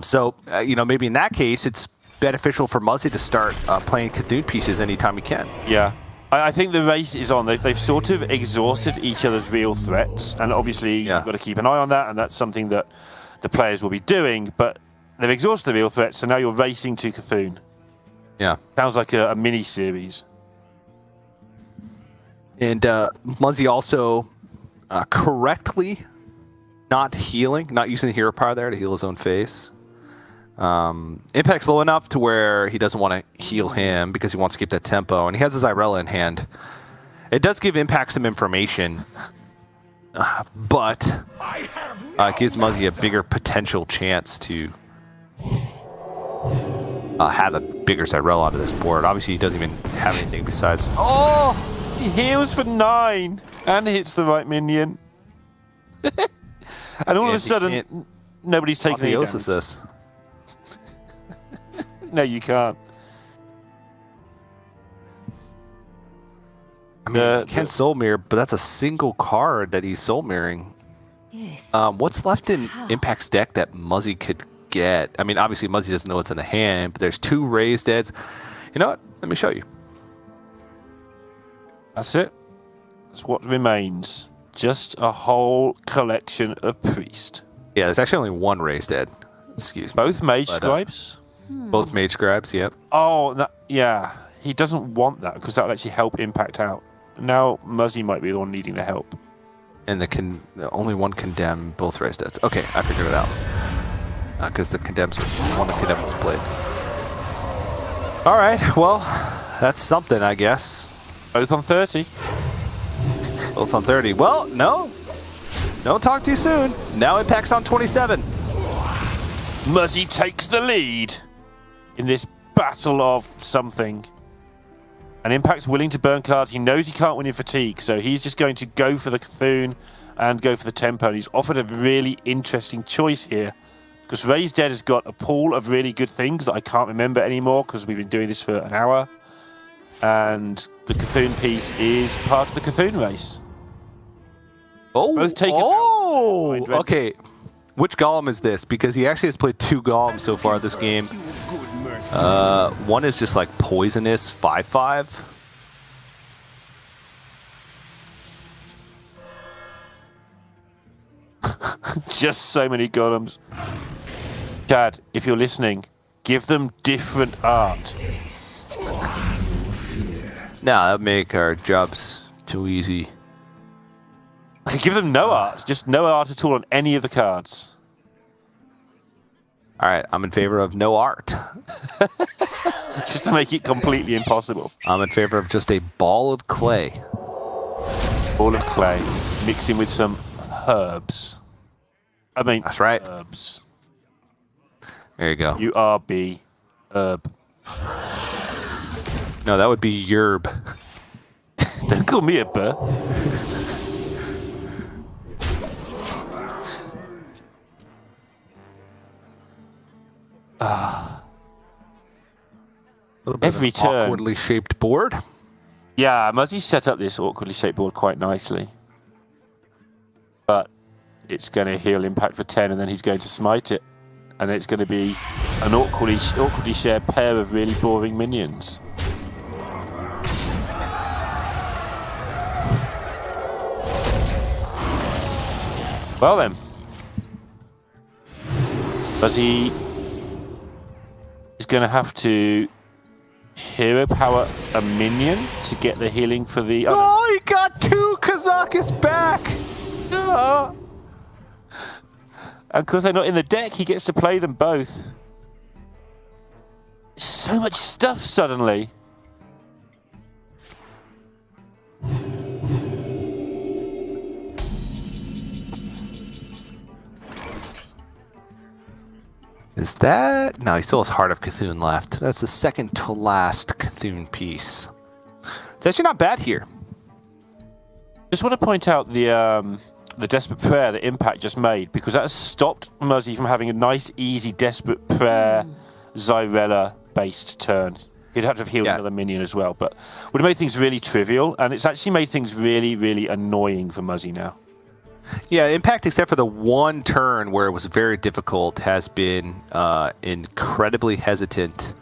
So, maybe in that case, it's beneficial for Muzzy to start playing Cthulhu pieces anytime he can. Yeah. I think the race is on. They've sort of exhausted each other's real threats, and obviously you've got to keep an eye on that, and that's something that the players will be doing, but they've exhausted the real threats, so now you're racing to Cthulhu. Yeah. Sounds like a mini-series. And Muzzy also correctly not healing, not using the hero power there to heal his own face. Impact's low enough to where he doesn't want to heal him because he wants to keep that tempo, and he has his Irella in hand. It does give Impact some information, but it gives Muzzy a bigger potential chance to have a bigger Zyrella onto this board. Obviously, he doesn't even have anything besides... Oh! He heals for 9 and hits the right minion. And all of a sudden, nobody's taking the damage. This. No, you can't. I mean, he can soul mirror, but that's a single card that he's soul mirroring. Yes. What's left in Impact's deck that Muzzy could get? I mean, obviously Muzzy doesn't know what's in the hand, but there's 2 raised deads. You know what? Let me show you. That's it. That's what remains. Just a whole collection of priest. Yeah, there's actually only 1 raised dead. Excuse me. Both mage scribes? Both mage scribes, yep. Oh, yeah. He doesn't want that because that would actually help Impact out. Now Muzzy might be the one needing the help. And only 1 condemn, both raised deads. Okay, I figured it out. Because the condemns one of the condemn was played. All right, well, that's something, I guess. Both on 30. Both on 30. Well, no. Don't talk too soon. Now Impact's on 27. Muzzy takes the lead in this battle of something. And Impact's willing to burn cards. He knows he can't win in fatigue, so he's just going to go for the Cthulhu and go for the tempo. And he's offered a really interesting choice here. Because Raised Dead has got a pool of really good things that I can't remember anymore because we've been doing this for an hour. And the Cthulhu piece is part of the Cthulhu race. Okay. Which Golem is this? Because he actually has played 2 Golems so far this game. One is just like poisonous 5/5. Just so many golems. Dad, if you're listening, give them different art. Nah, that'd make our jobs too easy. I could give them no art. Just no art at all on any of the cards. All right, I'm in favor of no art. Just to make it completely impossible. I'm in favor of just a ball of clay. Ball of clay, mixing with some herbs. I mean, that's right. Herbs. There you go. URB. Herb. No, that would be yerb. Don't call me a burr. Every turn. Awkwardly shaped board. Yeah, Muzzy set up this awkwardly shaped board quite nicely. But it's going to heal Impact for 10, and then he's going to smite it. And it's going to be an awkwardly shared pair of really boring minions. Well then. Muzzy is going to have to hero power a minion to get the healing for the... Oh, he got 2 Kazakus back! And because they're not in the deck, he gets to play them both. So much stuff suddenly. Is that... No, he still has Heart of Cthulhu left. That's the second to last Cthulhu piece. It's actually not bad here. Just want to point out the Desperate Prayer that Impact just made, because that has stopped Muzzy from having a nice, easy Desperate Prayer Zyrella-based turn. He'd have to have healed another minion as well, but would have made things really trivial, and it's actually made things really, really annoying for Muzzy now. Yeah, Impact, except for the one turn where it was very difficult, has been incredibly hesitant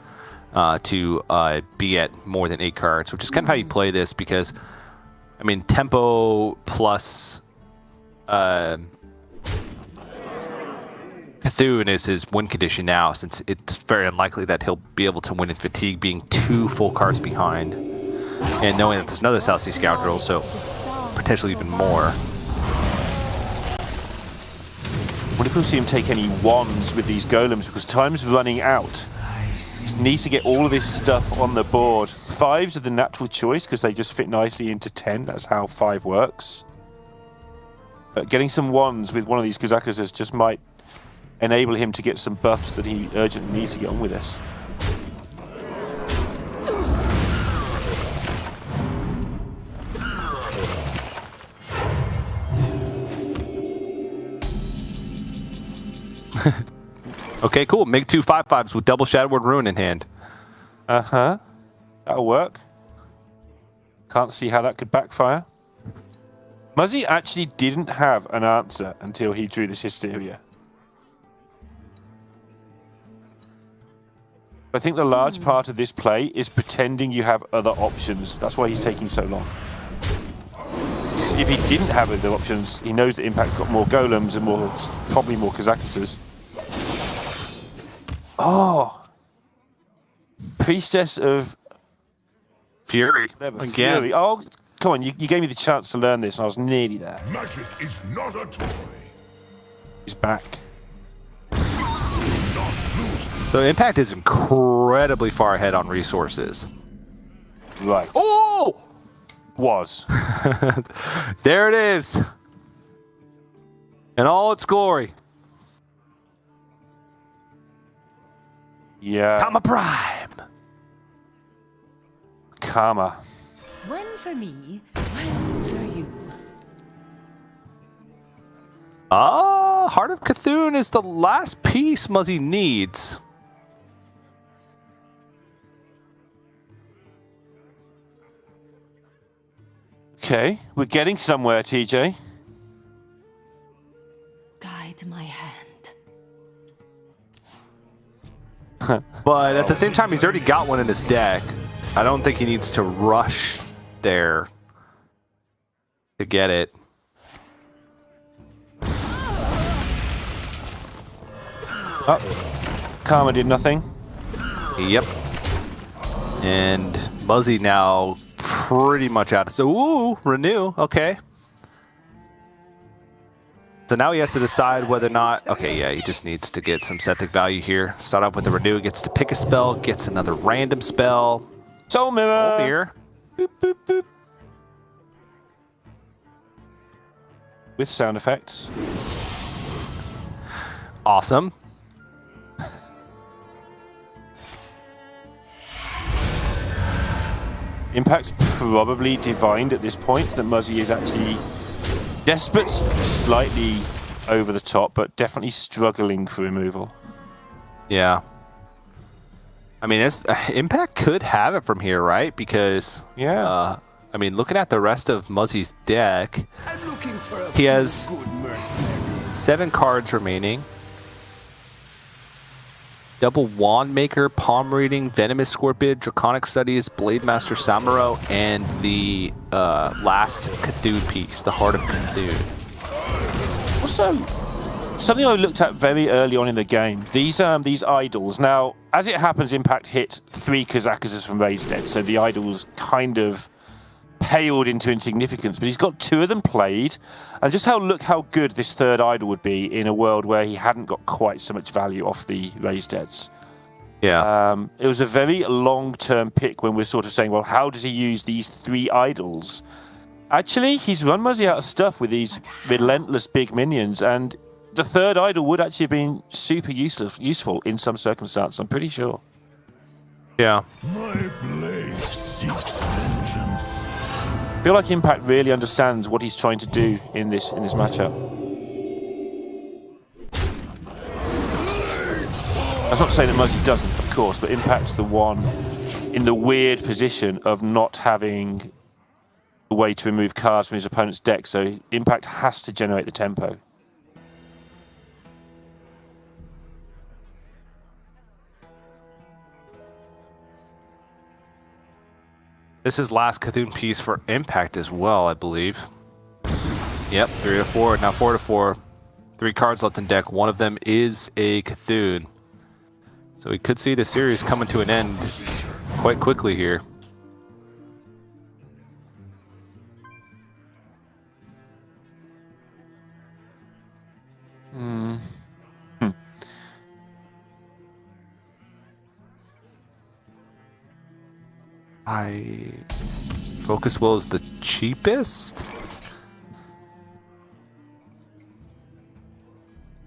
to be at more than 8 cards, which is kind of how you play this, because, I mean, tempo plus Cthulhu is his win condition now, since it's very unlikely that he'll be able to win in Fatigue, being 2 full cards behind, and knowing that there's another South Sea Scoundrel, so potentially even more. What if we'll see him take any wands with these golems, because time's running out. He needs to get all of this stuff on the board. 5s are the natural choice because they just fit nicely into 10. That's how 5 works. But getting some wands with one of these Kazakus just might enable him to get some buffs that he urgently needs to get on with this. Okay, cool. Make 2 5/5s with double Shadow Word Ruin in hand. Uh-huh. That'll work. Can't see how that could backfire. Muzzy actually didn't have an answer until he drew this Hysteria. I think the large part of this play is pretending you have other options. That's why he's taking so long. If he didn't have other options, he knows that Impact's got more golems and probably more Kazakuses. Oh! Priestess of Fury. Again. Fury. Oh, come on, you gave me the chance to learn this and I was nearly there. Magic is not a toy. He's back. So Impact is incredibly far ahead on resources. Right. Oh! Was. There it is. In all its glory. Yeah. Karma Prime. Karma. One for me, one for you. Heart of Cthulhu is the last piece Muzzy needs. Okay, we're getting somewhere, TJ. Guide my hand. But at the same time, he's already got one in his deck. I don't think he needs to rush there to get it. Oh, Karma did nothing. Yep. And Muzzy now pretty much out of... So, ooh, renew. Okay. So now he has to decide whether or not... Okay, yeah, he just needs to get some Sethic value here. Start off with the renew, gets to pick a spell, gets another random spell. Soul Mirror. Soul Mirror. Boop, boop, boop. With sound effects. Awesome. Impact's probably divined at this point that Muzzy is actually desperate, slightly over the top, but definitely struggling for removal. Yeah. I mean, Impact could have it from here, right? Because Yeah. I mean, looking at the rest of Muzzy's deck, he has 7 cards remaining. Double Wand Maker, Palm Reading, Venomous Scorpion, Draconic Studies, Blade Master Samuro, and the last Cthulhu piece, the Heart of Cthulhu. Also, something I looked at very early on in the game, these idols. Now, as it happens, Impact hit 3 Kazakas from Raised Dead, so the idols kind of paled into insignificance, but he's got 2 of them played, and just look how good this 3rd idol would be in a world where he hadn't got quite so much value off the Raised Deads. Yeah. It was a very long-term pick when we're sort of saying, well, how does he use these 3 idols? Actually, he's run Muzzy out of stuff with these relentless big minions, and the 3rd idol would actually have been super useful in some circumstance, I'm pretty sure. Yeah. My blade seeks vengeance. I feel like Impact really understands what he's trying to do in this matchup. That's not to say that Muzzy doesn't, of course, but Impact's the one in the weird position of not having a way to remove cards from his opponent's deck, so Impact has to generate the tempo. This is last Cthulhu piece for Impact as well, I believe. Yep, 3 to 4. Now 4 to 4. 3 cards left in deck. One of them is a Cthulhu. So we could see the series coming to an end quite quickly here. Focus Will is the cheapest?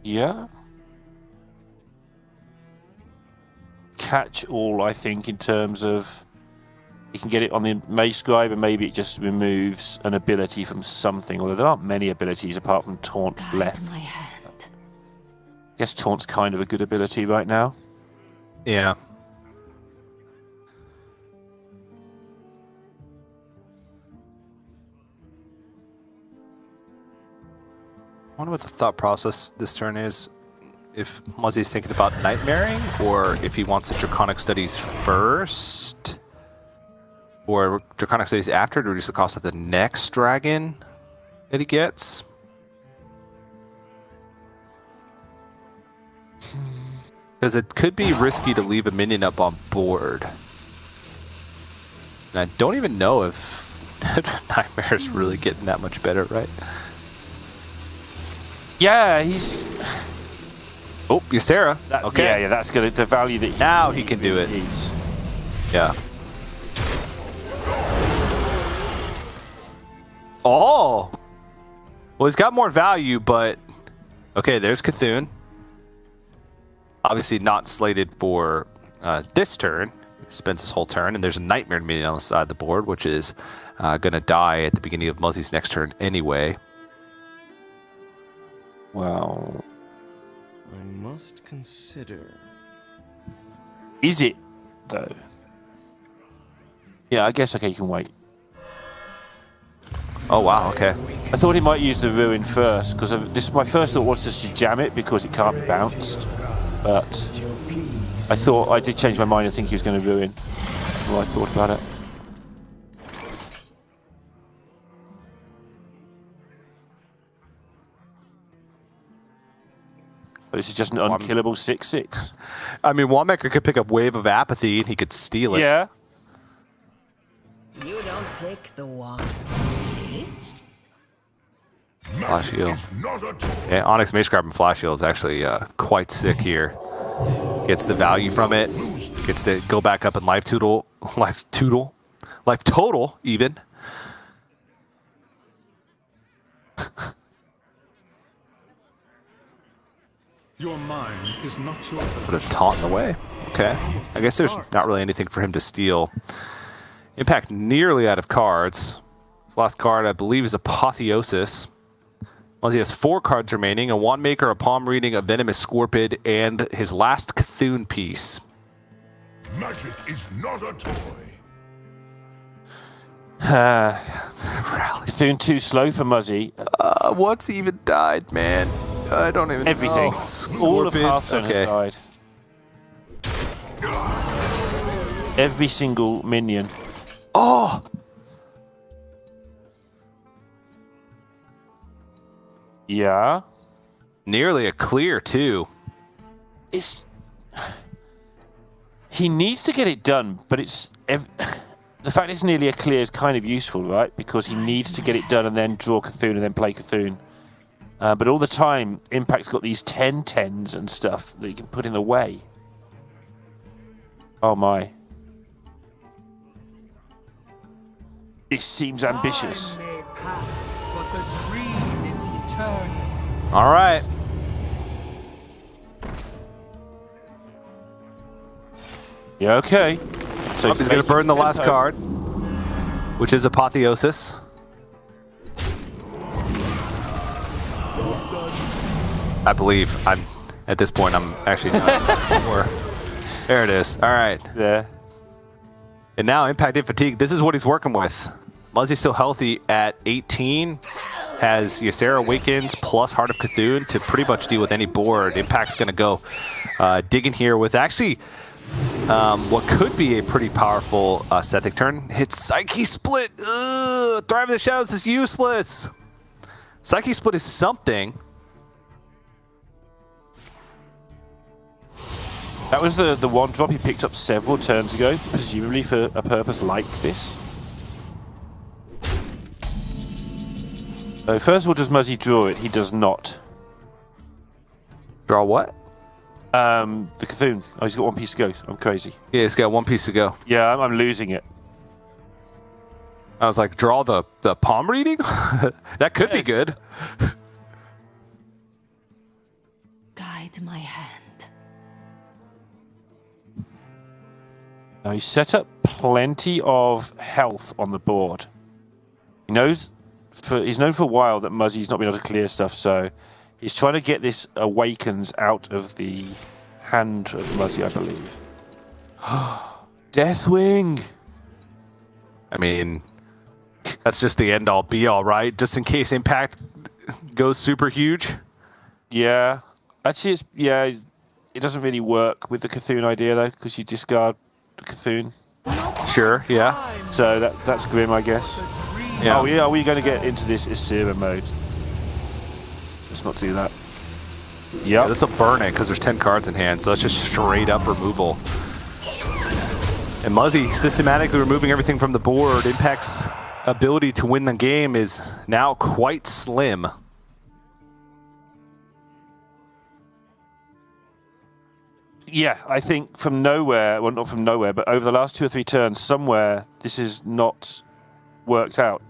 Yeah. Catch all, I think, in terms of you can get it on the Maze Scribe and maybe it just removes an ability from something, although there aren't many abilities apart from Taunt left. My hand. I guess Taunt's kind of a good ability right now. Yeah. I wonder what the thought process this turn is. If Muzzy's thinking about Nightmaring, or if he wants the Draconic Studies first, or Draconic Studies after to reduce the cost of the next dragon that he gets. Because it could be risky to leave a minion up on board. And I don't even know if Nightmare's really getting that much better, right? Yeah, he's... Oh, Ysera. Okay. Yeah, that's good. The value that Now he can do it. needs. Yeah. Oh! Well, he's got more value, but... Okay, there's Cthulhu. Obviously not slated for this turn. He spends his whole turn, and there's a Nightmare minion on the side of the board, which is going to die at the beginning of Muzzy's next turn anyway. Well... I must consider. Is it, though? Yeah, I guess, okay, you can wait. Oh, wow, okay. I thought he might use the Ruin first, because this. My first thought was just to jam it, because it can't be bounced. But I did change my mind. I think he was going to Ruin. The more I thought about it. But this is just an unkillable 6/6. I mean, Wandmaker could pick up Wave of Apathy, and he could steal it. Yeah. You don't pick the ones, see? Flash Heal. Not at all. Yeah, Onyx Mace Grab and Flash Heal is actually quite sick here. Gets the value from it. Gets to go back up in life total even. Your mind is not your Put a taunt in the way. Okay. I guess there's not really anything for him to steal. Impact nearly out of cards. His last card, I believe, is Apotheosis. Once he has 4 cards remaining, a Wand Maker, a Palm Reading, a Venomous Scorpion, and his last Cthulhu piece. Magic is not a toy. Cthulhu too slow for Muzzy. What's even died, man? I don't even Everything. know. All of Scorpion. Hearthstone has died. Every single minion. Oh! Yeah. Nearly a clear, too. He needs to get it done, but the fact it's nearly a clear is kind of useful, right? Because he needs to get it done and then draw Cthulhu and then play Cthulhu. But all the time, Impact's got these 10/10s and stuff that you can put in the way. Oh my. This seems ambitious. Time may pass, but the dream is eternal. All right. Yeah, okay. So He's going to burn the last card, which is Apotheosis. I believe at this point, I'm actually not sure. There it is. All right. There. And now Impact in Fatigue. This is what he's working with. Muzzy's still healthy at 18. Has Ysera Awakens plus Heart of Cthulhu to pretty much deal with any board. Impact's going to go digging here with actually what could be a pretty powerful Sethic turn. Hits Psyche Split. Ugh, Thrive in the Shadows is useless. Psyche Split is something. That was the one drop he picked up several turns ago, presumably for a purpose like this. So first of all, does Muzzy draw it? He does not. Draw what? The Cthulhu. Oh, he's got one piece to go. I'm crazy. Yeah, he's got one piece to go. Yeah, I'm losing it. I was like, draw the palm reading? That could be good. Guide my hand. Now he's set up plenty of health on the board. He's known for a while that Muzzy's not been able to clear stuff, so he's trying to get this Awakens out of the hand of Muzzy, I believe. Deathwing! I mean, that's just the end-all, be-all, right? Just in case Impact goes super huge. Yeah. Actually, it doesn't really work with the Cthulhu idea, though, because you discard the Cthulhu. Sure, yeah. So that's grim, I guess. Yeah. Oh, yeah, are we going to get into this Ysera mode? Let's not do that. Yeah, Yep. this will burn it because there's 10 cards in hand, so that's just straight up removal. And Muzzy systematically removing everything from the board. Impact's ability to win the game is now quite slim. Yeah, I think from nowhere, well, not from nowhere, but over the last 2 or 3 turns, somewhere this is not worked out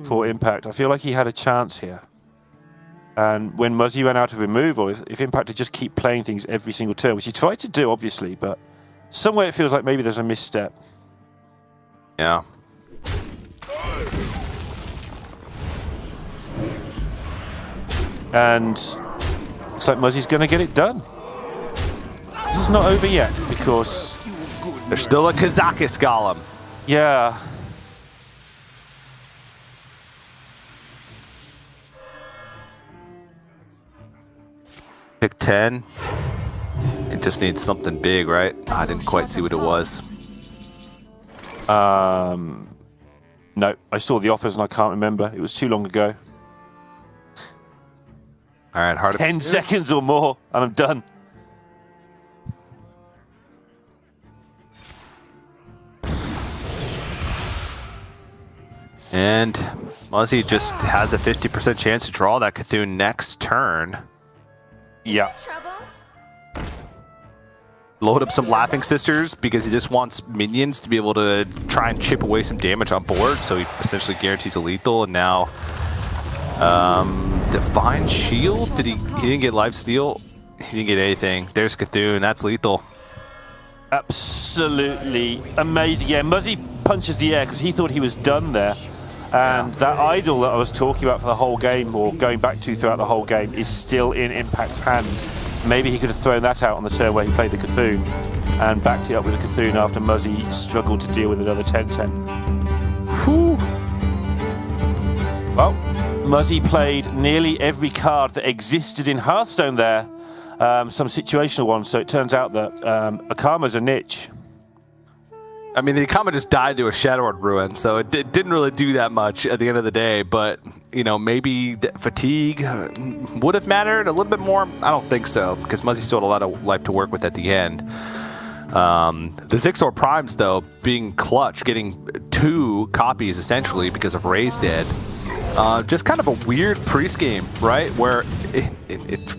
for Impact. I feel like he had a chance here. And when Muzzy ran out of removal, if Impact had just keep playing things every single turn, which he tried to do, obviously, but somewhere it feels like maybe there's a misstep. Yeah. And looks like Muzzy's going to get it done. This is not over yet, because... There's still a Kazakis Golem. Yeah. Pick 10. It just needs something big, right? I didn't quite see what it was. No, I saw the offers and I can't remember. It was too long ago. All right, Heart of 10 seconds or more, and I'm done. And Muzzy just has a 50% chance to draw that Cthulhu next turn. Yeah. Load up some Laughing Sisters because he just wants minions to be able to try and chip away some damage on board. So he essentially guarantees a lethal. And now Divine Shield. He didn't get Lifesteal. He didn't get anything. There's Cthulhu, and that's lethal. Absolutely amazing. Yeah, Muzzy punches the air because he thought he was done there. And that idol that I was talking about for the whole game, or going back to throughout the whole game, is still in Impact's hand. Maybe he could have thrown that out on the turn where he played the Cthulhu and backed it up with a Cthulhu after Muzzy struggled to deal with another 10-10. Whew. Well, Muzzy played nearly every card that existed in Hearthstone there, some situational ones, so it turns out that Akama's a niche. I mean, the Akama just died to a Shadowward Ruin, so it didn't really do that much at the end of the day, but, you know, maybe fatigue would have mattered a little bit more. I don't think so, because Muzzy still had a lot of life to work with at the end. The Zixor Primes, though, being clutch, getting 2 copies, essentially, because of Ray's dead. Just kind of a weird priest game, right, where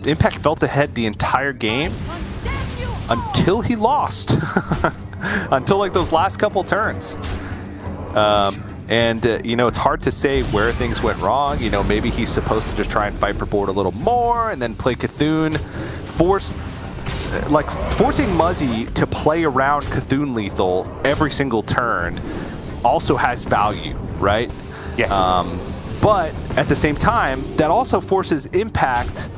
Impact felt ahead the entire game until he lost. Until like those last couple turns. You know, it's hard to say where things went wrong. You know, maybe he's supposed to just try and fight for board a little more and then play Cthulhu. Forcing Muzzy to play around Cthulhu lethal every single turn also has value, right? Yes. But at the same time, that also forces Impact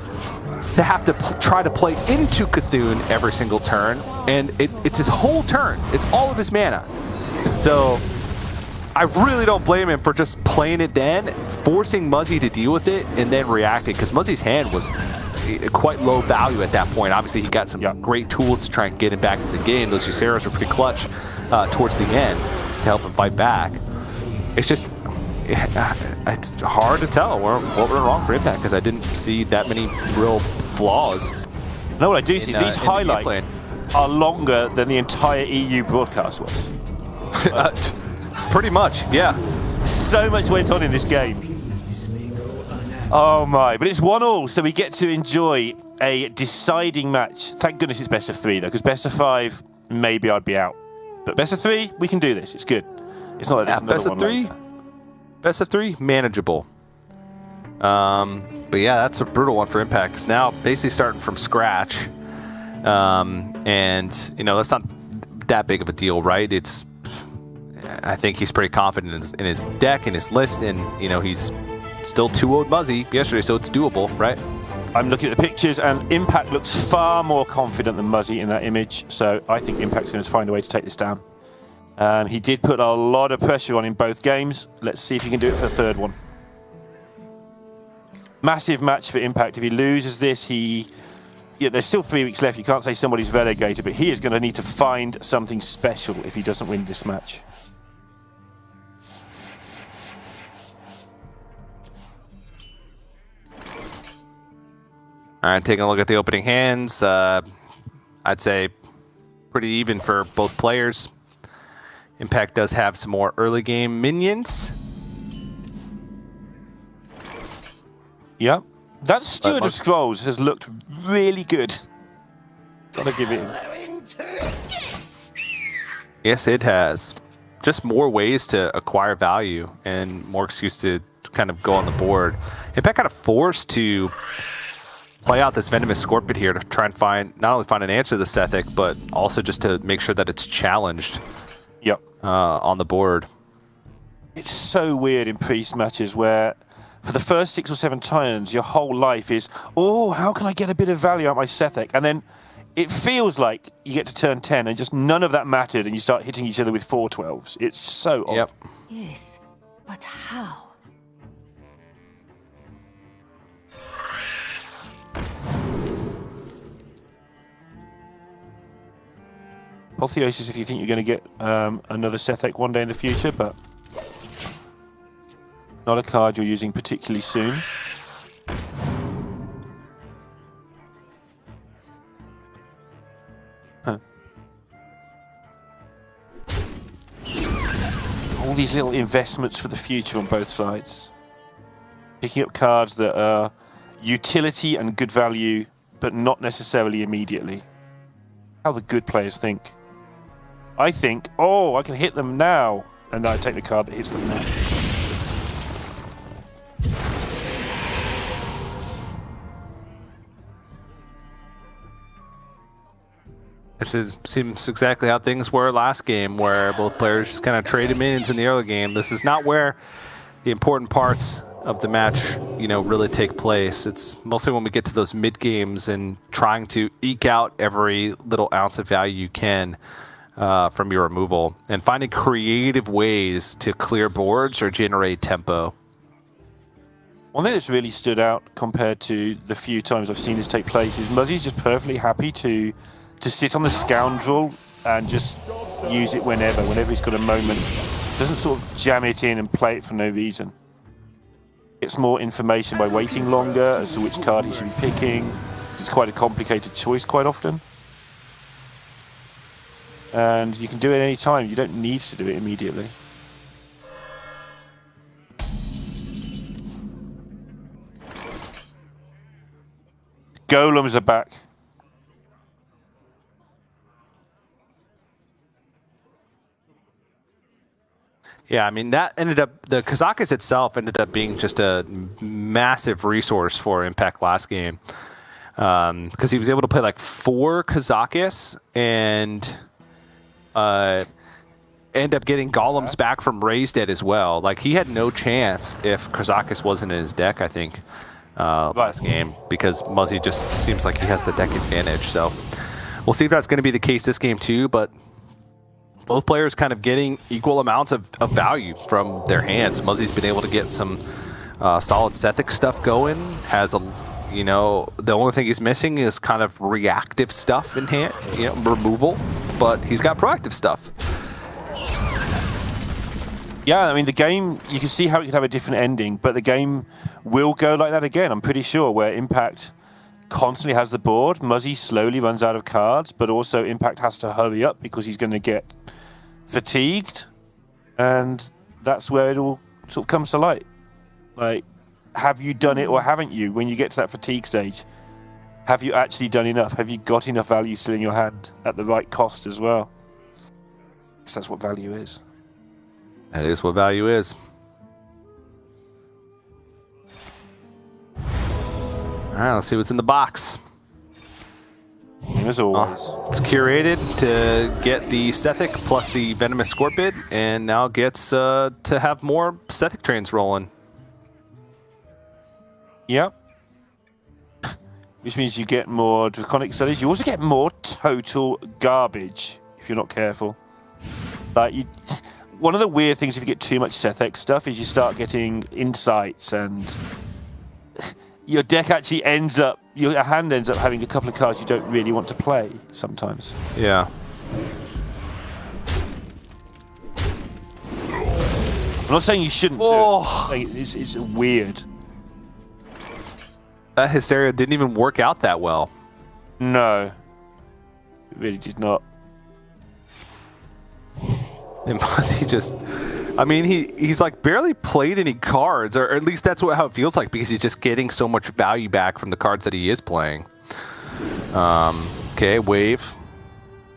to have to try to play into Cthulhu every single turn, and it's his whole turn. It's all of his mana. So I really don't blame him for just playing it then, forcing Muzzy to deal with it, and then reacting, because Muzzy's hand was quite low value at that point. Obviously, he got some great tools to try and get him back into the game. Those Uceros were pretty clutch towards the end to help him fight back. It's just, it's hard to tell what went wrong for Impact, because I didn't see that many real flaws. No, what I do see, these highlights are longer than the entire EU broadcast was. Pretty much, yeah. So much went on in this game. Oh my, but it's 1-1, so we get to enjoy a deciding match. Thank goodness it's best of 3 though, because best of 5, maybe I'd be out. But best of 3, we can do this, it's good. It's not like best of 3, best of 3, manageable. But yeah, that's a brutal one for Impact, because now basically starting from scratch. And, you know, that's not that big of a deal, right? I think he's pretty confident in his deck, in his list, and, you know, he's still 2-0'd Muzzy yesterday, so it's doable, right? I'm looking at the pictures, and Impact looks far more confident than Muzzy in that image, so I think Impact's going to find a way to take this down. He did put a lot of pressure on in both games. Let's see if he can do it for the third one. Massive match for Impact. If he loses this, there's still 3 weeks left. You can't say somebody's relegated, but he is going to need to find something special if he doesn't win this match. All right, taking a look at the opening hands. I'd say pretty even for both players. Impact does have some more early game minions. Yep. That Steward of Scrolls has looked really good. Gotta give it him. Yes, it has. Just more ways to acquire value and more excuse to kind of go on the board. Impact kind of forced to play out this Venomous Scorpion here to try and not only find an answer to the Sethic, but also just to make sure that it's challenged on the board. It's so weird in Priest matches where for the first 6 or 7 turns, your whole life is, oh, how can I get a bit of value out of my Sethic? And then it feels like you get to turn 10 and just none of that mattered and you start hitting each other with 4-12s. It's so odd. Yep. Yes, but how? Apotheosis if you think you're going to get another Sethic one day in the future, but not a card you're using particularly soon. Huh. All these little investments for the future on both sides. Picking up cards that are utility and good value, but not necessarily immediately. How the good players think. I think, oh, I can hit them now, and I take the card that hits them now. This seems exactly how things were last game, where both players just kind of traded minions in the early game. This is not where the important parts of the match, really take place. It's mostly when we get to those mid games and trying to eke out every little ounce of value you can from your removal and finding creative ways to clear boards or generate tempo. One thing that's really stood out compared to the few times I've seen this take place is Muzzy's just perfectly happy to sit on the scoundrel and just use it whenever he's got a moment. Doesn't sort of jam it in and play it for no reason. Gets more information by waiting longer as to which card he should be picking. It's quite a complicated choice quite often. And you can do it any time. You don't need to do it immediately. Golems are back. Yeah, I mean, that ended up, the Kazakus itself ended up being just a massive resource for Impact last game. Because he was able to play like 4 Kazakus and end up getting Golems back from Raised Dead as well. Like, he had no chance if Kazakus wasn't in his deck, I think, last game, because Muzzy just seems like he has the deck advantage. So we'll see if that's going to be the case this game too, but both players kind of getting equal amounts of value from their hands. Muzzy's been able to get some solid Sethic stuff going. Has a, the only thing he's missing is kind of reactive stuff in hand, removal. But he's got proactive stuff. Yeah, I mean, the game, you can see how it could have a different ending, but the game will go like that again, I'm pretty sure, where Impact constantly has the board. Muzzy slowly runs out of cards, but also Impact has to hurry up because he's going to get fatigued, and that's where it all sort of comes to light. Like, have you done it or haven't you? When you get to that fatigue stage, have you actually done enough? Have you got enough value still in your hand at the right cost as well? So that's what value is. That is what value is. All right, let's see what's in the box. As always. It's curated to get the Sethic plus the Venomous Scorpid, and now gets to have more Sethic trains rolling. Yep. Which means you get more Draconic Studies. You also get more total garbage if you're not careful. Like, one of the weird things if you get too much Sethic stuff is you start getting insights, and your deck actually ends up, your hand ends up having a couple of cards you don't really want to play sometimes. Yeah. I'm not saying you shouldn't do it. I'm saying it's weird. That Hysteria didn't even work out that well. No. It really did not. And Muzzy just, I mean, he's like barely played any cards, or at least that's how it feels like, because he's just getting so much value back from the cards that he is playing. Okay, wave.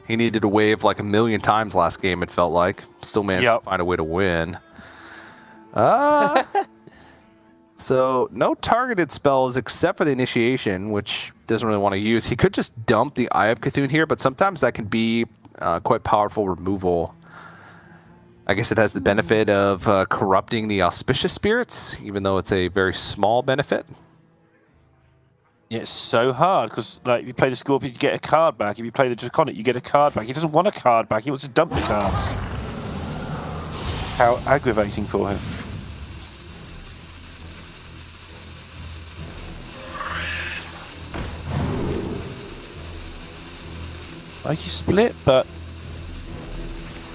He needed to wave like 1,000,000 times last game, it felt like. Still managed to find a way to win. So, no targeted spells except for the initiation, which doesn't really want to use. He could just dump the Eye of Cthulhu here, but sometimes that can be quite powerful removal. I guess it has the benefit of corrupting the Auspicious Spirits, even though it's a very small benefit. Yeah, it's so hard, because like, if you play the Scorpion, you get a card back. If you play the Draconic, you get a card back. He doesn't want a card back, he wants to dump the cards. How aggravating for him. Like you split, but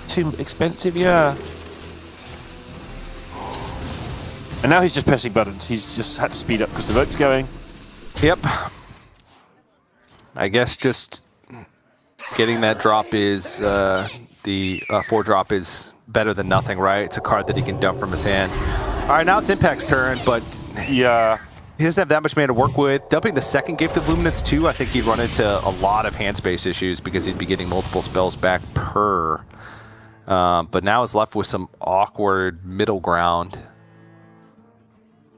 too expensive, yeah. And now he's just pressing buttons. He's just had to speed up because the vote's going. Yep. I guess just getting that drop is, the 4-drop is better than nothing, right? It's a card that he can dump from his hand. All right, now it's Impact's turn, but yeah, he doesn't have that much mana to work with. Dumping the second Gift of Luminance too, I think he'd run into a lot of hand space issues because he'd be getting multiple spells back per. But now is left with some awkward middle ground.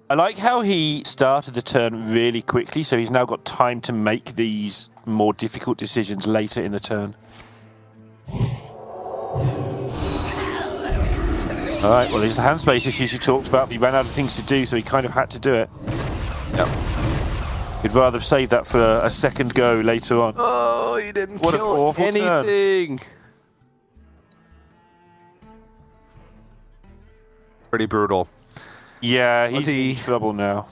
I like how he started the turn really quickly, so he's now got time to make these more difficult decisions later in the turn. All right, well, there's the hand space issues you talked about. He ran out of things to do, so he kind of had to do it. Yep. He'd rather have saved that for a second go later on. Oh, he didn't What an kill awful turn. anything. Pretty brutal. Yeah, Was he's he- in trouble now.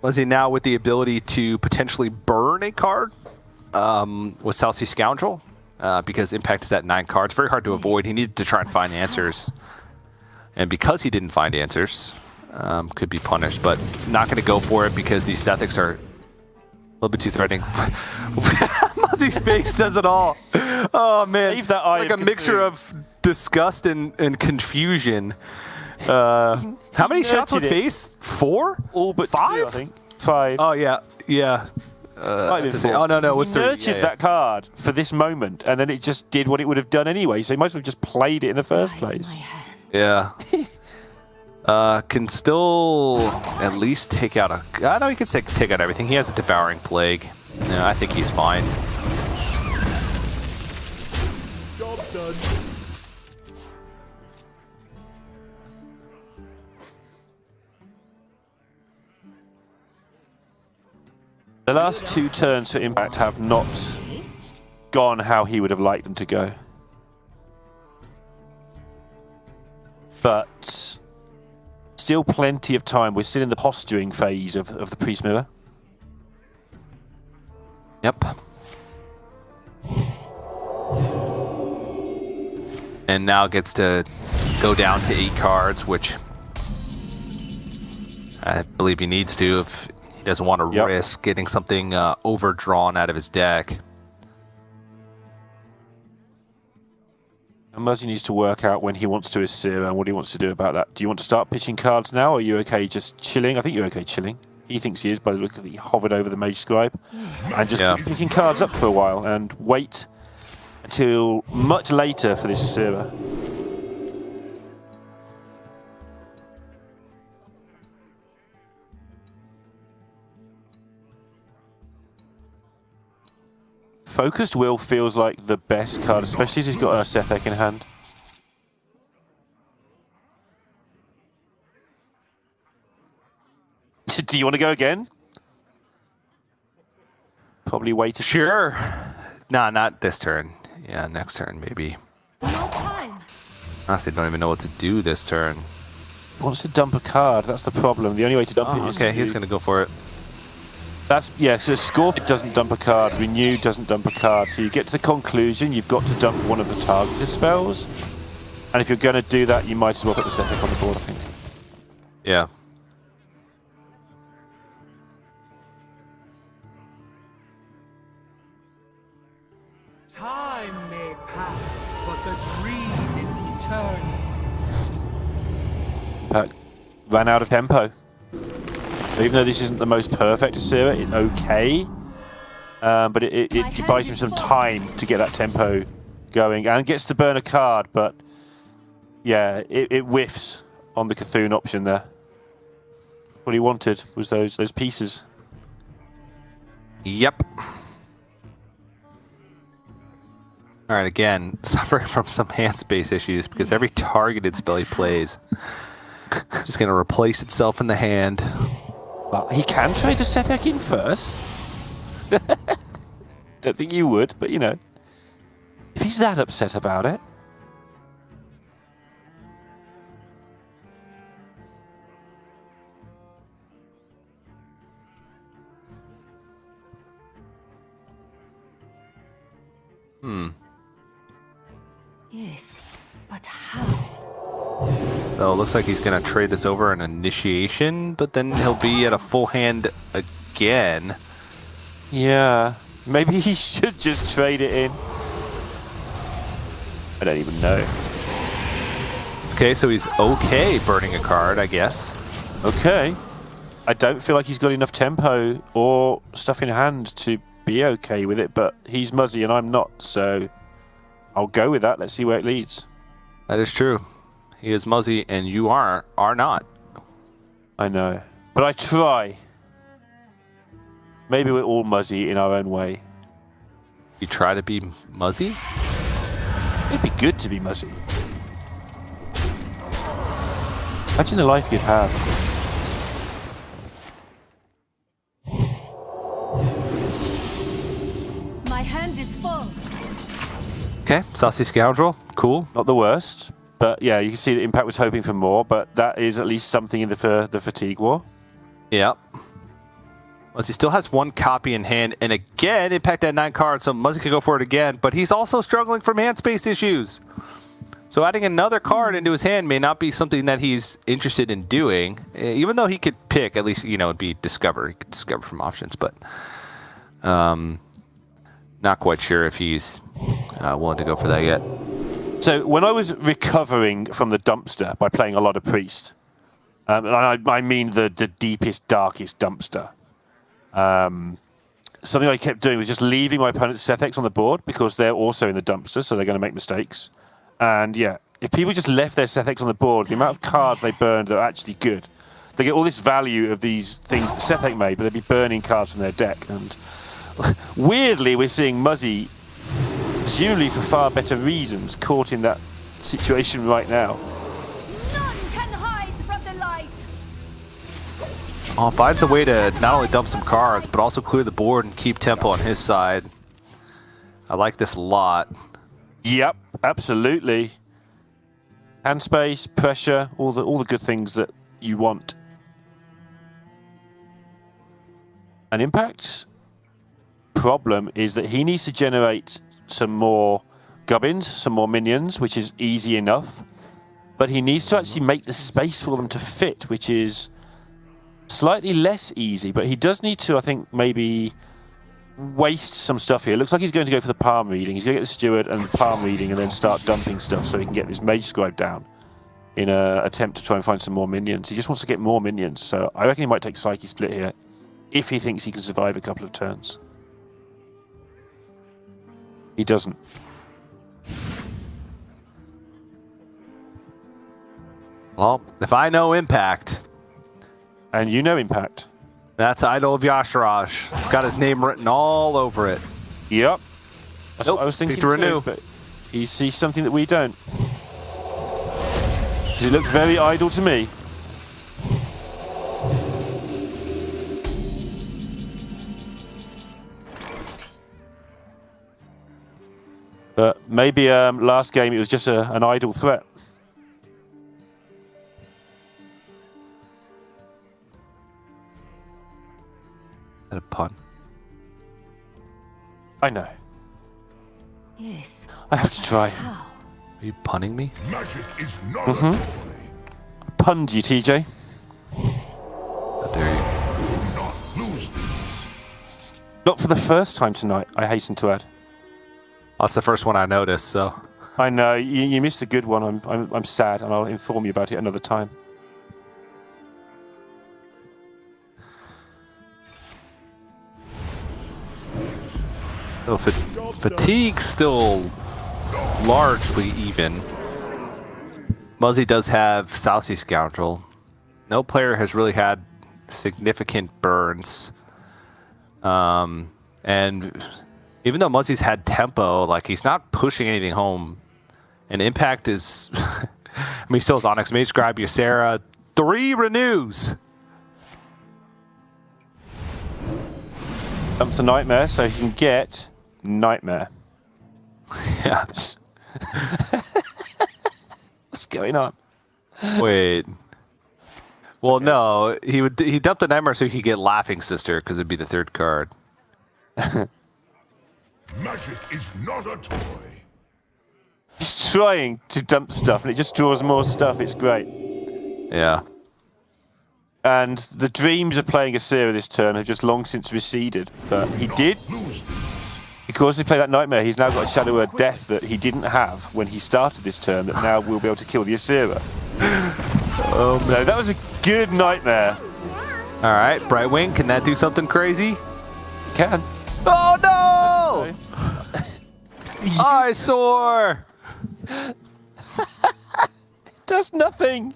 Was he now with the ability to potentially burn a card with South Sea Scoundrel? Because Impact is at 9 cards. Very hard to avoid. He needed to try and find answers. And because he didn't find answers, could be punished. But not going to go for it because these Sethics are a little bit too threatening. Muzzy's face says it all. Oh, man. Leave that It's eye like of a mixture Cthulhu. of disgust and confusion. How many shots nurtured with it. face? 4? All but 5? 2, I think. 5. Oh, yeah. Yeah. Might have been that's 4. oh, no, it was He 3. nurtured that card for this moment, and then it just did what it would have done anyway, so he might as well have just played it in the first place. Yeah. Can still at least take out I know he can take out everything. He has a Devouring Plague. Yeah, I think he's fine. Job done. The last 2 turns for Impact have not gone how he would have liked them to go. But still plenty of time. We're still in the posturing phase of the Priest Mirror. Yep. And now gets to go down to 8 cards, which I believe he needs to if he doesn't want to Yep. risk getting something overdrawn out of his deck. And Muzzy needs to work out when he wants to Asira and what he wants to do about that. Do you want to start pitching cards now, or are you okay just chilling? I think you're okay chilling. He thinks he is by the look of it. He hovered over the Mage Scribe. And just Yeah. keep picking cards up for a while and wait until much later for this Asira. Focused Will feels like the best card, especially as he's got a Sethek in hand. Do you want to go again? Probably wait. Sure. Nah, not this turn. Yeah, next turn maybe. No time. Honestly, don't even know what to do this turn. He wants to dump a card. That's the problem. The only way to dump it Oh, is okay, to he's going to go for it. That's yeah. So Scorpion doesn't dump a card. Renew doesn't dump a card. So you get to the conclusion. You've got to dump one of the targeted spells. And if you're going to do that, you might as well put the Sethek on the board, I think. Yeah. Time may pass, but the dream is eternal. Ran out of tempo. Even though this isn't the most perfect Asira, it's okay. But it buys him some time to get that tempo going and gets to burn a card. But yeah, it whiffs on the Cthulhu option there. What he wanted was those pieces. Yep. All right, again, suffering from some hand space issues because every targeted spell he plays is just going to replace itself in the hand. Well, he can trade the Sethek in first. Don't think you would, but you know, if he's that upset about it. Yes, but how? So it looks like he's going to trade this over an initiation, but then he'll be at a full hand again. Yeah, maybe he should just trade it in. I don't even know. Okay, so he's okay burning a card, I guess. Okay. I don't feel like he's got enough tempo or stuff in hand to be okay with it, but he's Muzzy and I'm not, so I'll go with that. Let's see where it leads. That is true. He is Muzzy and you are not. I know. But I try. Maybe we're all Muzzy in our own way. You try to be Muzzy? It'd be good to be Muzzy. Imagine the life you'd have. My hand is full. Okay, Saucy Scoundrel. Cool. Not the worst, but yeah, you can see that Impact was hoping for more, but that is at least something in the Fatigue War. Yep. Muzzy still has one copy in hand, and again, Impact had 9 cards, so Muzzy could go for it again, but he's also struggling from hand space issues. So adding another card into his hand may not be something that he's interested in doing, even though he could pick, at least, you know, it'd be discover. He could discover from options, but not quite sure if he's willing to go for that yet. So when I was recovering from the dumpster by playing a lot of Priest, and I mean the deepest, darkest dumpster, something I kept doing was just leaving my opponent's Setheks on the board because they're also in the dumpster, so they're going to make mistakes. And yeah, if people just left their Setheks on the board, the amount of cards they burned that are actually good, they get all this value of these things that Sethek made, but they'd be burning cards from their deck. And weirdly, we're seeing Muzzy, presumably for far better reasons, caught in that situation right now. None can hide from the light. Oh, finds a way to not only dump some cards, but also clear the board and keep tempo on his side. I like this a lot. Yep, absolutely. Hand space, pressure, all the good things that you want. And Impact's problem is that he needs to generate some more gubbins, some more minions, which is easy enough. But he needs to actually make the space for them to fit, which is slightly less easy. But he does need to, I think, maybe waste some stuff here. It looks like he's going to go for the palm reading. He's going to get the steward and palm reading and then start dumping stuff so he can get this mage scribe down in an attempt to try and find some more minions. He just wants to get more minions, so I reckon he might take Psyche Split here if he thinks he can survive a couple of turns. He doesn't. Well, if I know Impact, And you know Impact. that's Idol of Yasharaj. It's got his name written all over it. Yep. That's Nope, what I was thinking picked Renew. too, but he sees something that we don't. Does it look very idle to me? But maybe last game it was just an idle threat. Is that a pun? I know. Yes. I have to try. How? Are you punning me? Magic is not a toy. Punned you, TJ. How dare you? Do not lose these. Not for the first time tonight, I hasten to add. That's the first one I noticed, so. I know, you missed a good one. I'm sad, and I'll inform you about it another time. Oh, fatigue's still largely even. Muzzy does have Saucy Scoundrel. No player has really had significant burns. And even though Muzzy's had tempo, like, he's not pushing anything home. And Impact is... I mean, he still has Onyx Mage Scribe, Ysera, 3 renews. Dumps a Nightmare, so he can get Nightmare. Yeah. What's going on? Wait. Well, no, he dumped a Nightmare so he could get Laughing Sister, because it'd be the 3rd card. Magic is not a toy. He's trying to dump stuff, and it just draws more stuff. It's great. Yeah. And the dreams of playing Ysera this turn have just long since receded. But he did, Lose these. because he played that Nightmare, he's now got a Shadow Word Death that he didn't have when he started this turn, that now will be able to kill the Ysera. So that was a good Nightmare. All right, Brightwing, can that do something crazy? Can. Oh, no! Eyesore! Does nothing.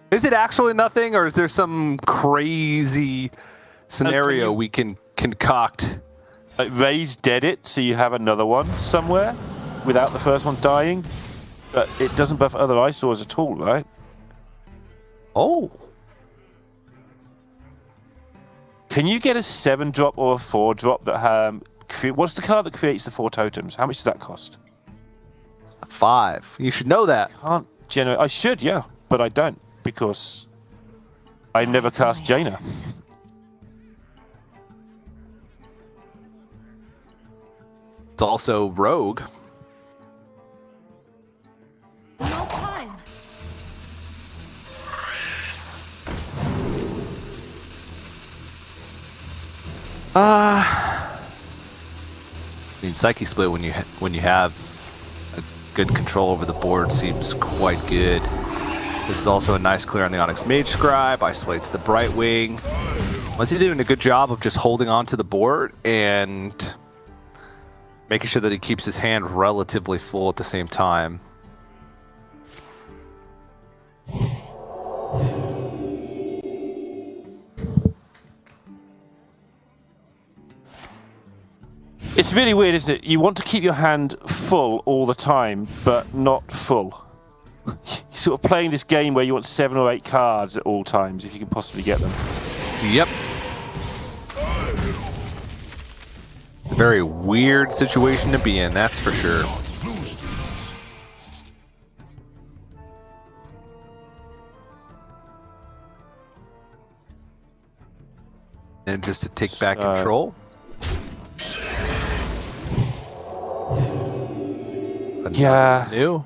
Is it actually nothing, or is there some crazy scenario we can concoct? Like, Ray's dead it, so you have another one somewhere. without the first one dying, but it doesn't buff other eyesores at all, right? Oh. Can you get a 7-drop or a 4-drop that what's the card that creates the 4 totems? How much does that cost? 5. You should know that. Can't generate. I should, yeah, but I don't because I never cast Jaina. It's also Rogue. No time. I mean, Psyche Split when you have a good control over the board seems quite good. This is also a nice clear on the Onyx Mage Scribe. Isolates the Brightwing. Was he doing a good job of just holding on to the board and making sure that he keeps his hand relatively full at the same time? It's really weird, isn't it? You want to keep your hand full all the time, but not full. You're sort of playing this game where you want 7 or 8 cards at all times, if you can possibly get them. Yep. It's a very weird situation to be in, that's for sure. Lose these. And just to take back control. Yeah. New?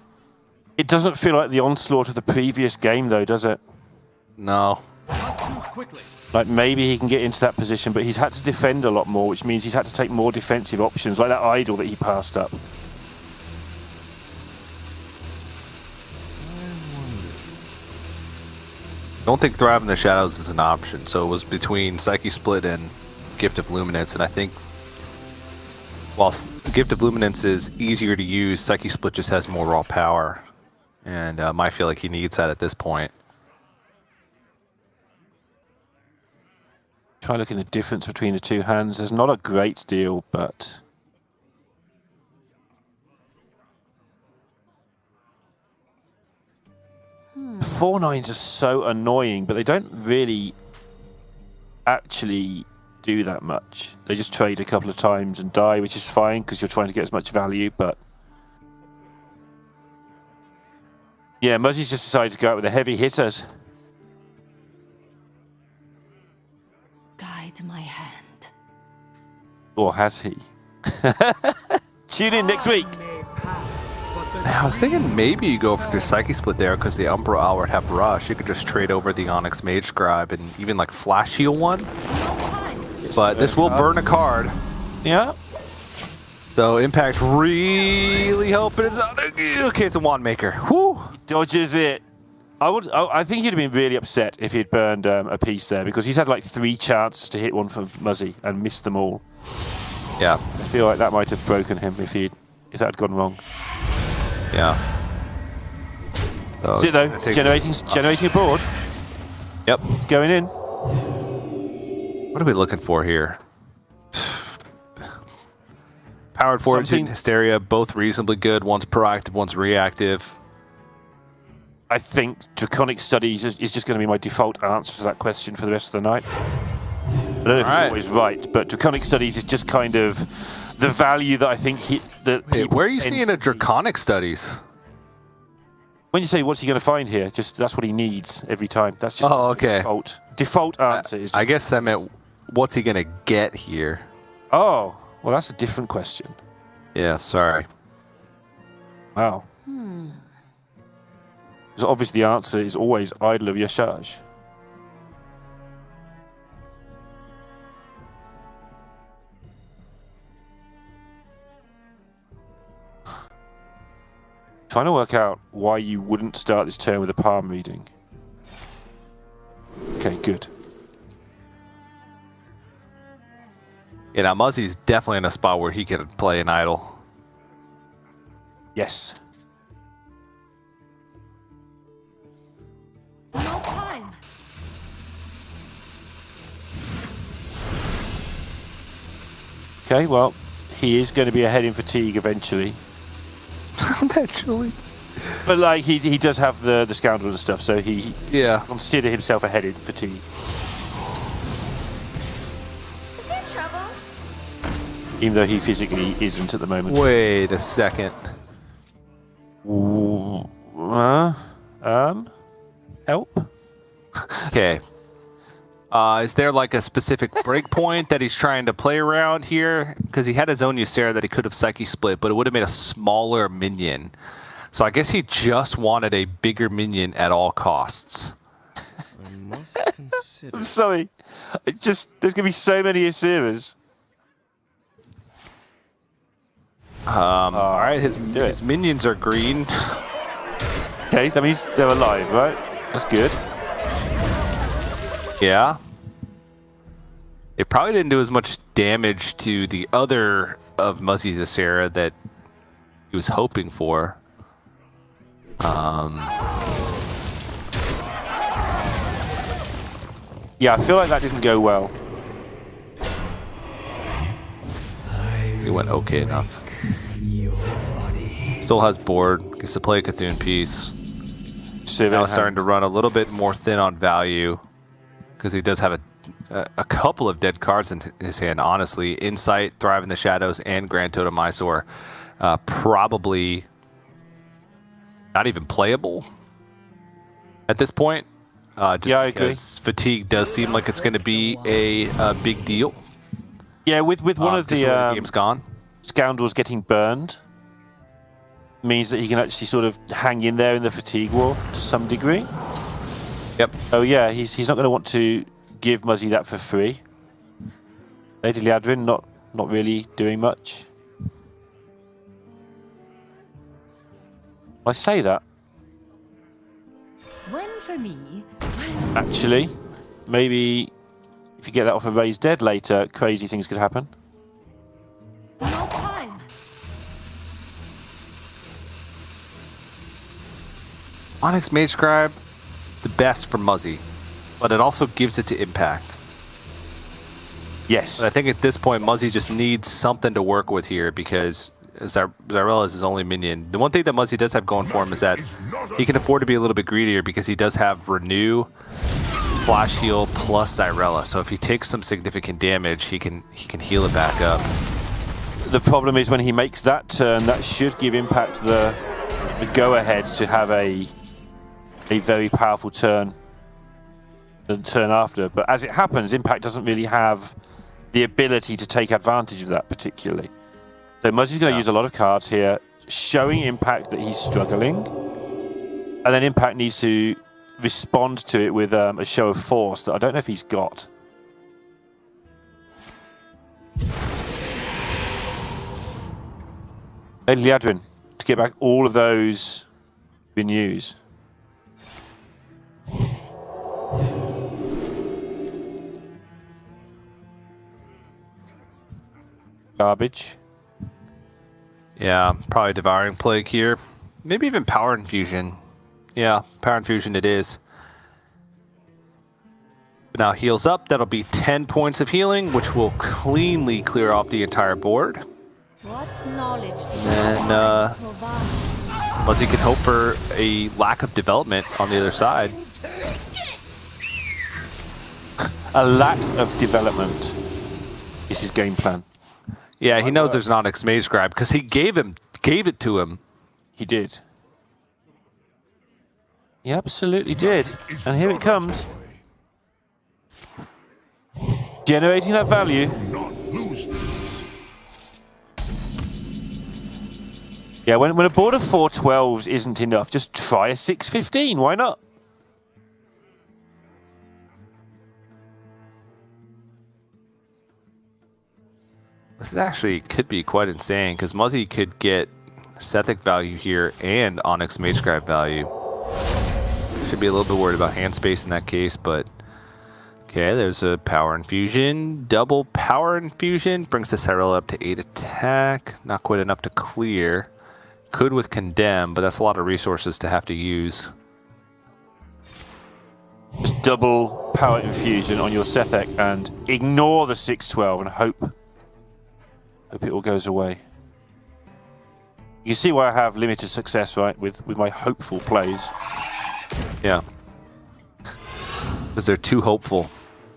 It doesn't feel like the onslaught of the previous game, though, does it? No. Not too quickly. Like, maybe he can get into that position, but he's had to defend a lot more, which means he's had to take more defensive options, like that idol that he passed up. Don't think Thrive in the Shadows is an option, so it was between Psyche Split and Gift of Luminance, and I think while Gift of Luminance is easier to use, Psyche Split just has more raw power, and I feel like he needs that at this point. Try looking at the difference between the two hands. There's not a great deal, but... The 4/9s are so annoying, but they don't really actually do that much. They just trade a couple of times and die, which is fine because you're trying to get as much value, but... Yeah, Muzzy's just decided to go out with the heavy hitters. Guide my hand. Or has he? Tune in next week. May pass, but the I was thinking maybe you go for your Psyche Split there because the Umbra Owl would have Rush. You could just trade over the Onyx Mage Scribe and even like Flash Heal one. But this will burn a card. Yeah. So Impact really hoping it's not. Okay, it's a Wand Maker. Whew. Dodges it. I think he'd have been really upset if he'd burned a piece there because he's had like 3 chances to hit one from Muzzy and missed them all. Yeah. I feel like that might have broken him if that had gone wrong. Yeah. So Is it though? Generating a board. Yep. It's going in. What are we looking for here? Powered Fortitude and Hysteria, both reasonably good. One's proactive, one's reactive. I think Draconic Studies is just going to be my default answer to that question for the rest of the night. I don't know if it's always right, but Draconic Studies is just kind of the value that I think where are you seeing a Draconic Studies? When you say what's he going to find here, just that's what he needs every time. That's just okay. Default answer is. I guess I meant what's he going to get here? Oh, well, that's a different question. Yeah, sorry. Wow. Because obviously the answer is always Idol of Yashaj. Trying to work out why you wouldn't start this turn with a palm reading. Okay, good. Yeah, now Muzzy's definitely in a spot where he could play an idol. Yes. No time. Okay, well, he is going to be ahead in fatigue eventually. Eventually. But like he does have the scoundrel and stuff, so he consider himself ahead in fatigue. Is there trouble? Even though he physically isn't at the moment. Wait a second. Help? Okay. Is there like a specific breakpoint that he's trying to play around here? Because he had his own Ysera that he could have Psyche split, but it would have made a smaller minion. So I guess he just wanted a bigger minion at all costs. I must consider. I'm sorry. There's gonna be so many Yseras. All right, his minions are green. Okay, that means they're alive, right? That's good. Yeah. It probably didn't do as much damage to the other of Muzzy's Ysera that he was hoping for. Yeah, I feel like that didn't go well. It went okay enough. Still has board. Gets to play a Cthulhu piece. Now it's starting to run a little bit more thin on value because he does have a couple of dead cards in his hand. Honestly, Insight, Thrive in the Shadows, and Grand Totem Mysore probably not even playable at this point. Just I agree. because fatigue does seem like it's going to be a big deal. Yeah, with one of just the way the game's gone. scoundrels getting burned means that he can actually sort of hang in there in the fatigue war to some degree. Yep. Oh yeah, he's not going to want to give Muzzy that for free. Lady Liadrin not really doing much. I say that. One for me, Actually, maybe if you get that off a raised dead later, crazy things could happen. No time. Onyx Mage Scribe, the best for Muzzy, but it also gives it to Impact. Yes. But I think at this point, Muzzy just needs something to work with here because Zyrella is his only minion. The one thing that Muzzy does have going for him is that he can afford to be a little bit greedier because he does have Renew, Flash Heal, plus Zyrella. So if he takes some significant damage, he can heal it back up. The problem is when he makes that turn, that should give Impact the go-ahead to have a very powerful turn the turn after. But as it happens, Impact doesn't really have the ability to take advantage of that particularly. So Muzzy's going to use a lot of cards here, showing Impact that he's struggling. And then Impact needs to respond to it with a show of force that I don't know if he's got. Lady Liadrin to get back all of those renews. Garbage. Yeah, probably Devouring Plague here. Maybe even Power Infusion. Yeah, Power Infusion it is. Now heals up. That'll be 10 points of healing, which will cleanly clear off the entire board. What knowledge do you And provide? Muzzy can hope for a lack of development on the other side. A lack of development is his game plan. Yeah, he knows there's an Onyx Mage Scribe because he gave it to him. He did. He absolutely did. And here it comes. Generating that value. Not lose this. Yeah, when a board of 4/12s isn't enough, just try a 6/15. Why not? This actually could be quite insane because Muzzy could get Sethic value here and Onyx Mage Scribe value. Should be a little bit worried about hand space in that case, but okay, there's a Power Infusion. Double Power Infusion brings the Cyrilla up to 8 attack. Not quite enough to clear. Could with Condemn, but that's a lot of resources to have to use. Just double Power Infusion on your Sethek and ignore the 6/12 and hope it all goes away. You see why I have limited success, right, with my hopeful plays. Yeah. Because they're too hopeful.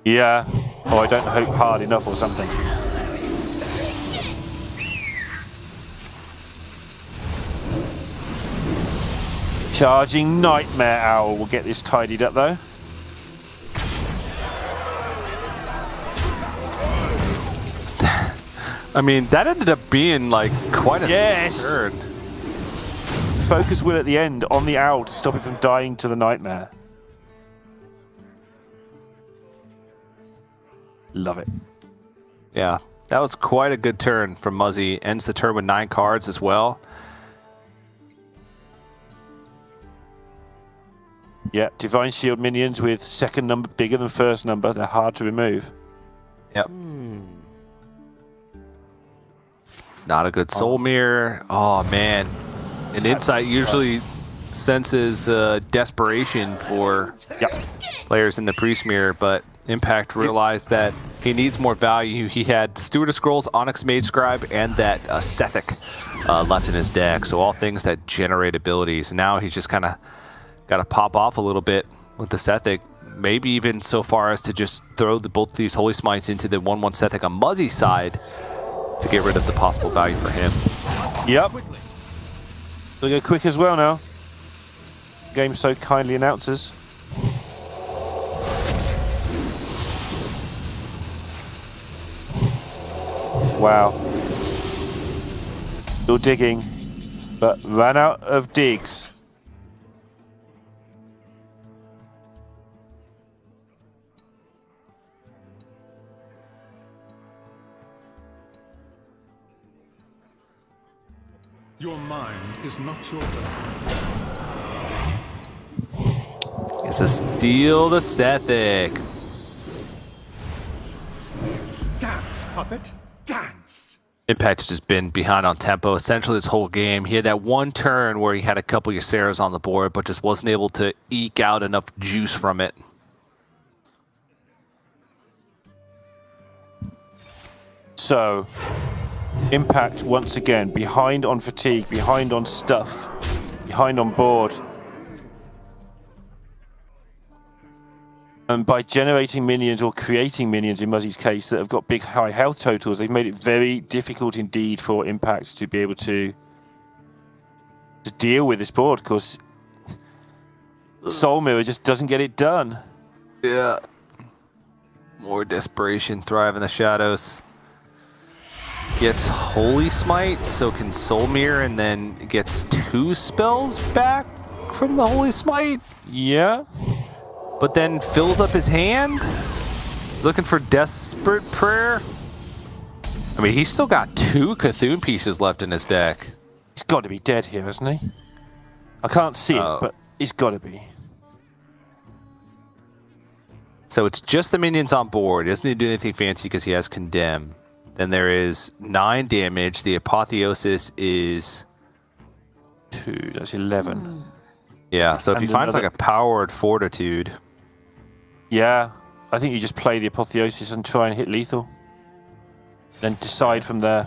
Yeah. Or I don't hope hard enough or something. Charging Nightmare Owl will get this tidied up, though. I mean, that ended up being like quite a turn. Focus will at the end on the owl to stop it from dying to the nightmare. Love it. Yeah, that was quite a good turn from Muzzy. Ends the turn with 9 cards as well. Yeah, Divine Shield minions with second number bigger than first number. They're hard to remove. Yep. It's not a good soul mirror. Oh, man. An insight usually senses desperation for players in the priest mirror, but Impact realized that he needs more value. He had Steward of Scrolls, Onyx Mage Scribe, and that Sethic left in his deck. So all things that generate abilities. Now he's just kind of got to pop off a little bit with the Sethic. Maybe even so far as to just throw both these Holy Smites into the 1/1 Sethic on Muzzy's side to get rid of the possible value for him. Yep. They'll go quick as well now. Game so kindly announces. Wow. Still digging, but ran out of digs. Your mind is not your own. It's a steal the Sethic. Dance, puppet, dance. Impact has just been behind on tempo essentially this whole game. He had that one turn where he had a couple Yaceras on the board, but just wasn't able to eke out enough juice from it. So, Impact once again behind on fatigue, behind on stuff, behind on board. And by generating minions or creating minions in Muzzy's case that have got big high health totals, they've made it very difficult indeed for Impact to be able to deal with this board, because Soul Mirror just doesn't get it done. Yeah. More desperation, thrive in the shadows. Gets Holy Smite, so can Soul Mirror, and then gets 2 spells back from the Holy Smite. Yeah. But then fills up his hand. He's looking for Desperate Prayer. I mean, he's still got 2 Cthulhu pieces left in his deck. He's got to be dead here, hasn't he? I can't see it, but he's got to be. So it's just the minions on board. He doesn't need to do anything fancy because he has Condemn. Then there is 9 damage. The Apotheosis is 2. That's 11. Yeah, so if And he finds like another- a Powered Fortitude. Yeah, I think you just play the Apotheosis and try and hit lethal. Then decide from there.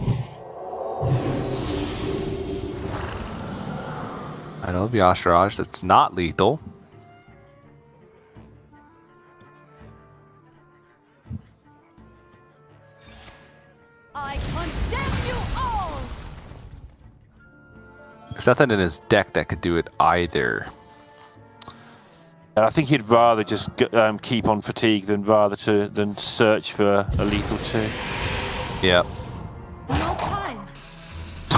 I know the Ostrage, that's not lethal. I condemn you all! There's nothing in his deck that could do it either. And I think he'd rather just keep on fatigue than search for a lethal 2. Yeah. No time.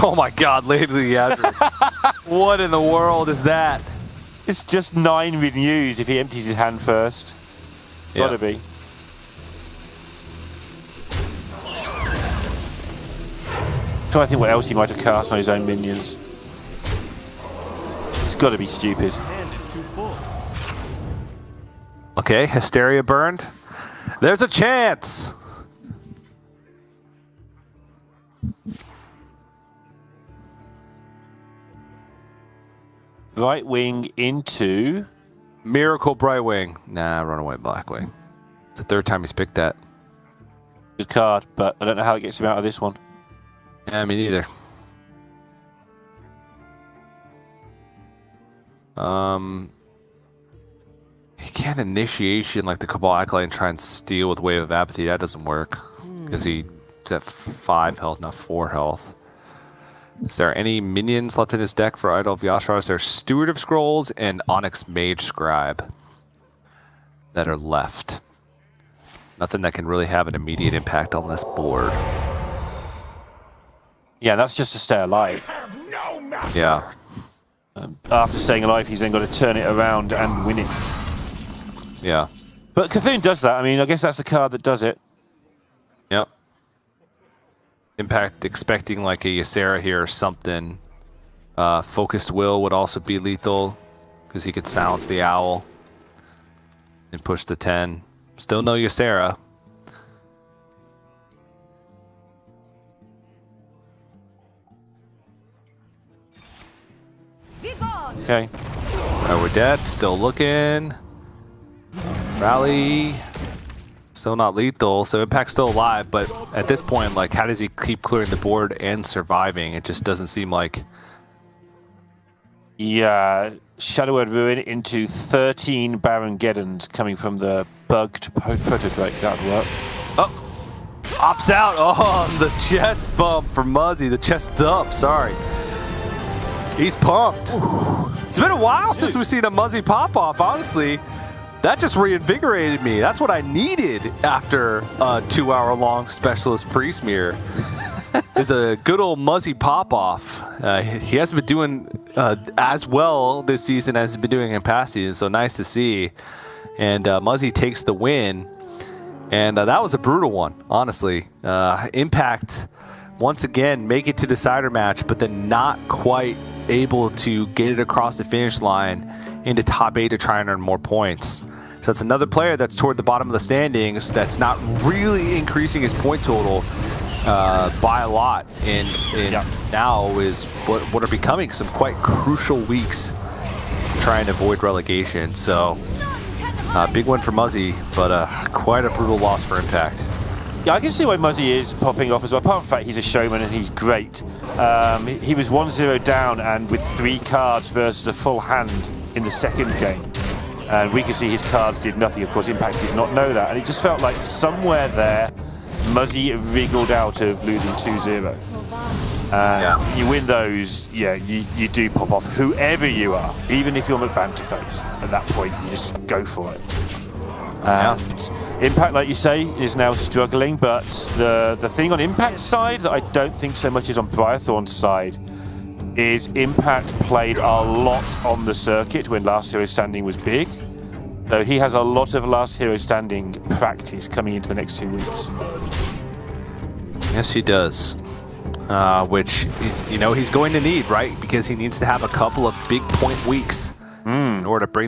Oh my god, Lady Leandra. What in the world is that? It's just 9 renews if he empties his hand first. Yeah. Gotta be. Trying to think what else he might have cast on his own minions. It's gotta be stupid. Hand is too full. Okay, Hysteria burned. There's a chance! Right wing into... Miracle Brightwing. Nah, Runaway Blackwing. It's the 3rd time he's picked that. Good card, but I don't know how it gets him out of this one. Yeah, me neither. He can't initiation like the Cabal Acolyte and try and steal with Wave of Apathy. That doesn't work because he's at 5 health, not 4 health. Is there any minions left in his deck for Idol of Yashar? There's Steward of Scrolls and Onyx Mage Scribe that are left. Nothing that can really have an immediate impact on this board. Yeah, that's just to stay alive. Yeah. After staying alive, he's then got to turn it around and win it. Yeah. But Cthulhu does that. I mean, I guess that's the card that does it. Yep. Impact expecting like a Ysera here or something. Focused Will would also be lethal because he could silence the Owl and push the 10. Still no Ysera. Be gone. Okay. Alright, we're dead. Still looking. Rally. Still not lethal, so Impact's still alive, but at this point, like, how does he keep clearing the board and surviving? It just doesn't seem like... Yeah, Shadow Word Ruin into 13 Baron Geddons coming from the bugged Protodrake. That would work. Oh! Opts out! Oh, the chest bump for Muzzy. The chest thump, sorry. He's pumped. It's been a while since we've seen a Muzzy pop-off, honestly. That just reinvigorated me. That's what I needed after a 2-hour-long Specialist Pre-Smear. Is a good old Muzzy pop-off. He hasn't been doing as well this season as he's been doing in past seasons, so nice to see. And Muzzy takes the win. And that was a brutal one, honestly. Impact, once again, make it to decider match, but then not quite able to get it across the finish line into top 8 to try and earn more points. So that's another player that's toward the bottom of the standings that's not really increasing his point total by a lot. And now is what are becoming some quite crucial weeks trying to avoid relegation. So big win for Muzzy, but quite a brutal loss for Impact. Yeah, I can see why Muzzy is popping off as well. Apart from the fact he's a showman and he's great. He was 1-0 down and with 3 cards versus a full hand in the second game. And we can see his cards did nothing. Of course, Impact did not know that. And it just felt like somewhere there, Muzzy wriggled out of losing 2-0. You win those, yeah, you do pop off, whoever you are. Even if you're McBanterface, at that point, you just go for it. Impact, like you say, is now struggling, but the thing on Impact's side that I don't think so much is on Briarthorn's side is Impact played a lot on the circuit when Last Hero Standing was big. So he has a lot of Last Hero Standing practice coming into the next 2 weeks. Yes, he does. Which, you know, he's going to need, right? Because he needs to have a couple of big point weeks in order to bring that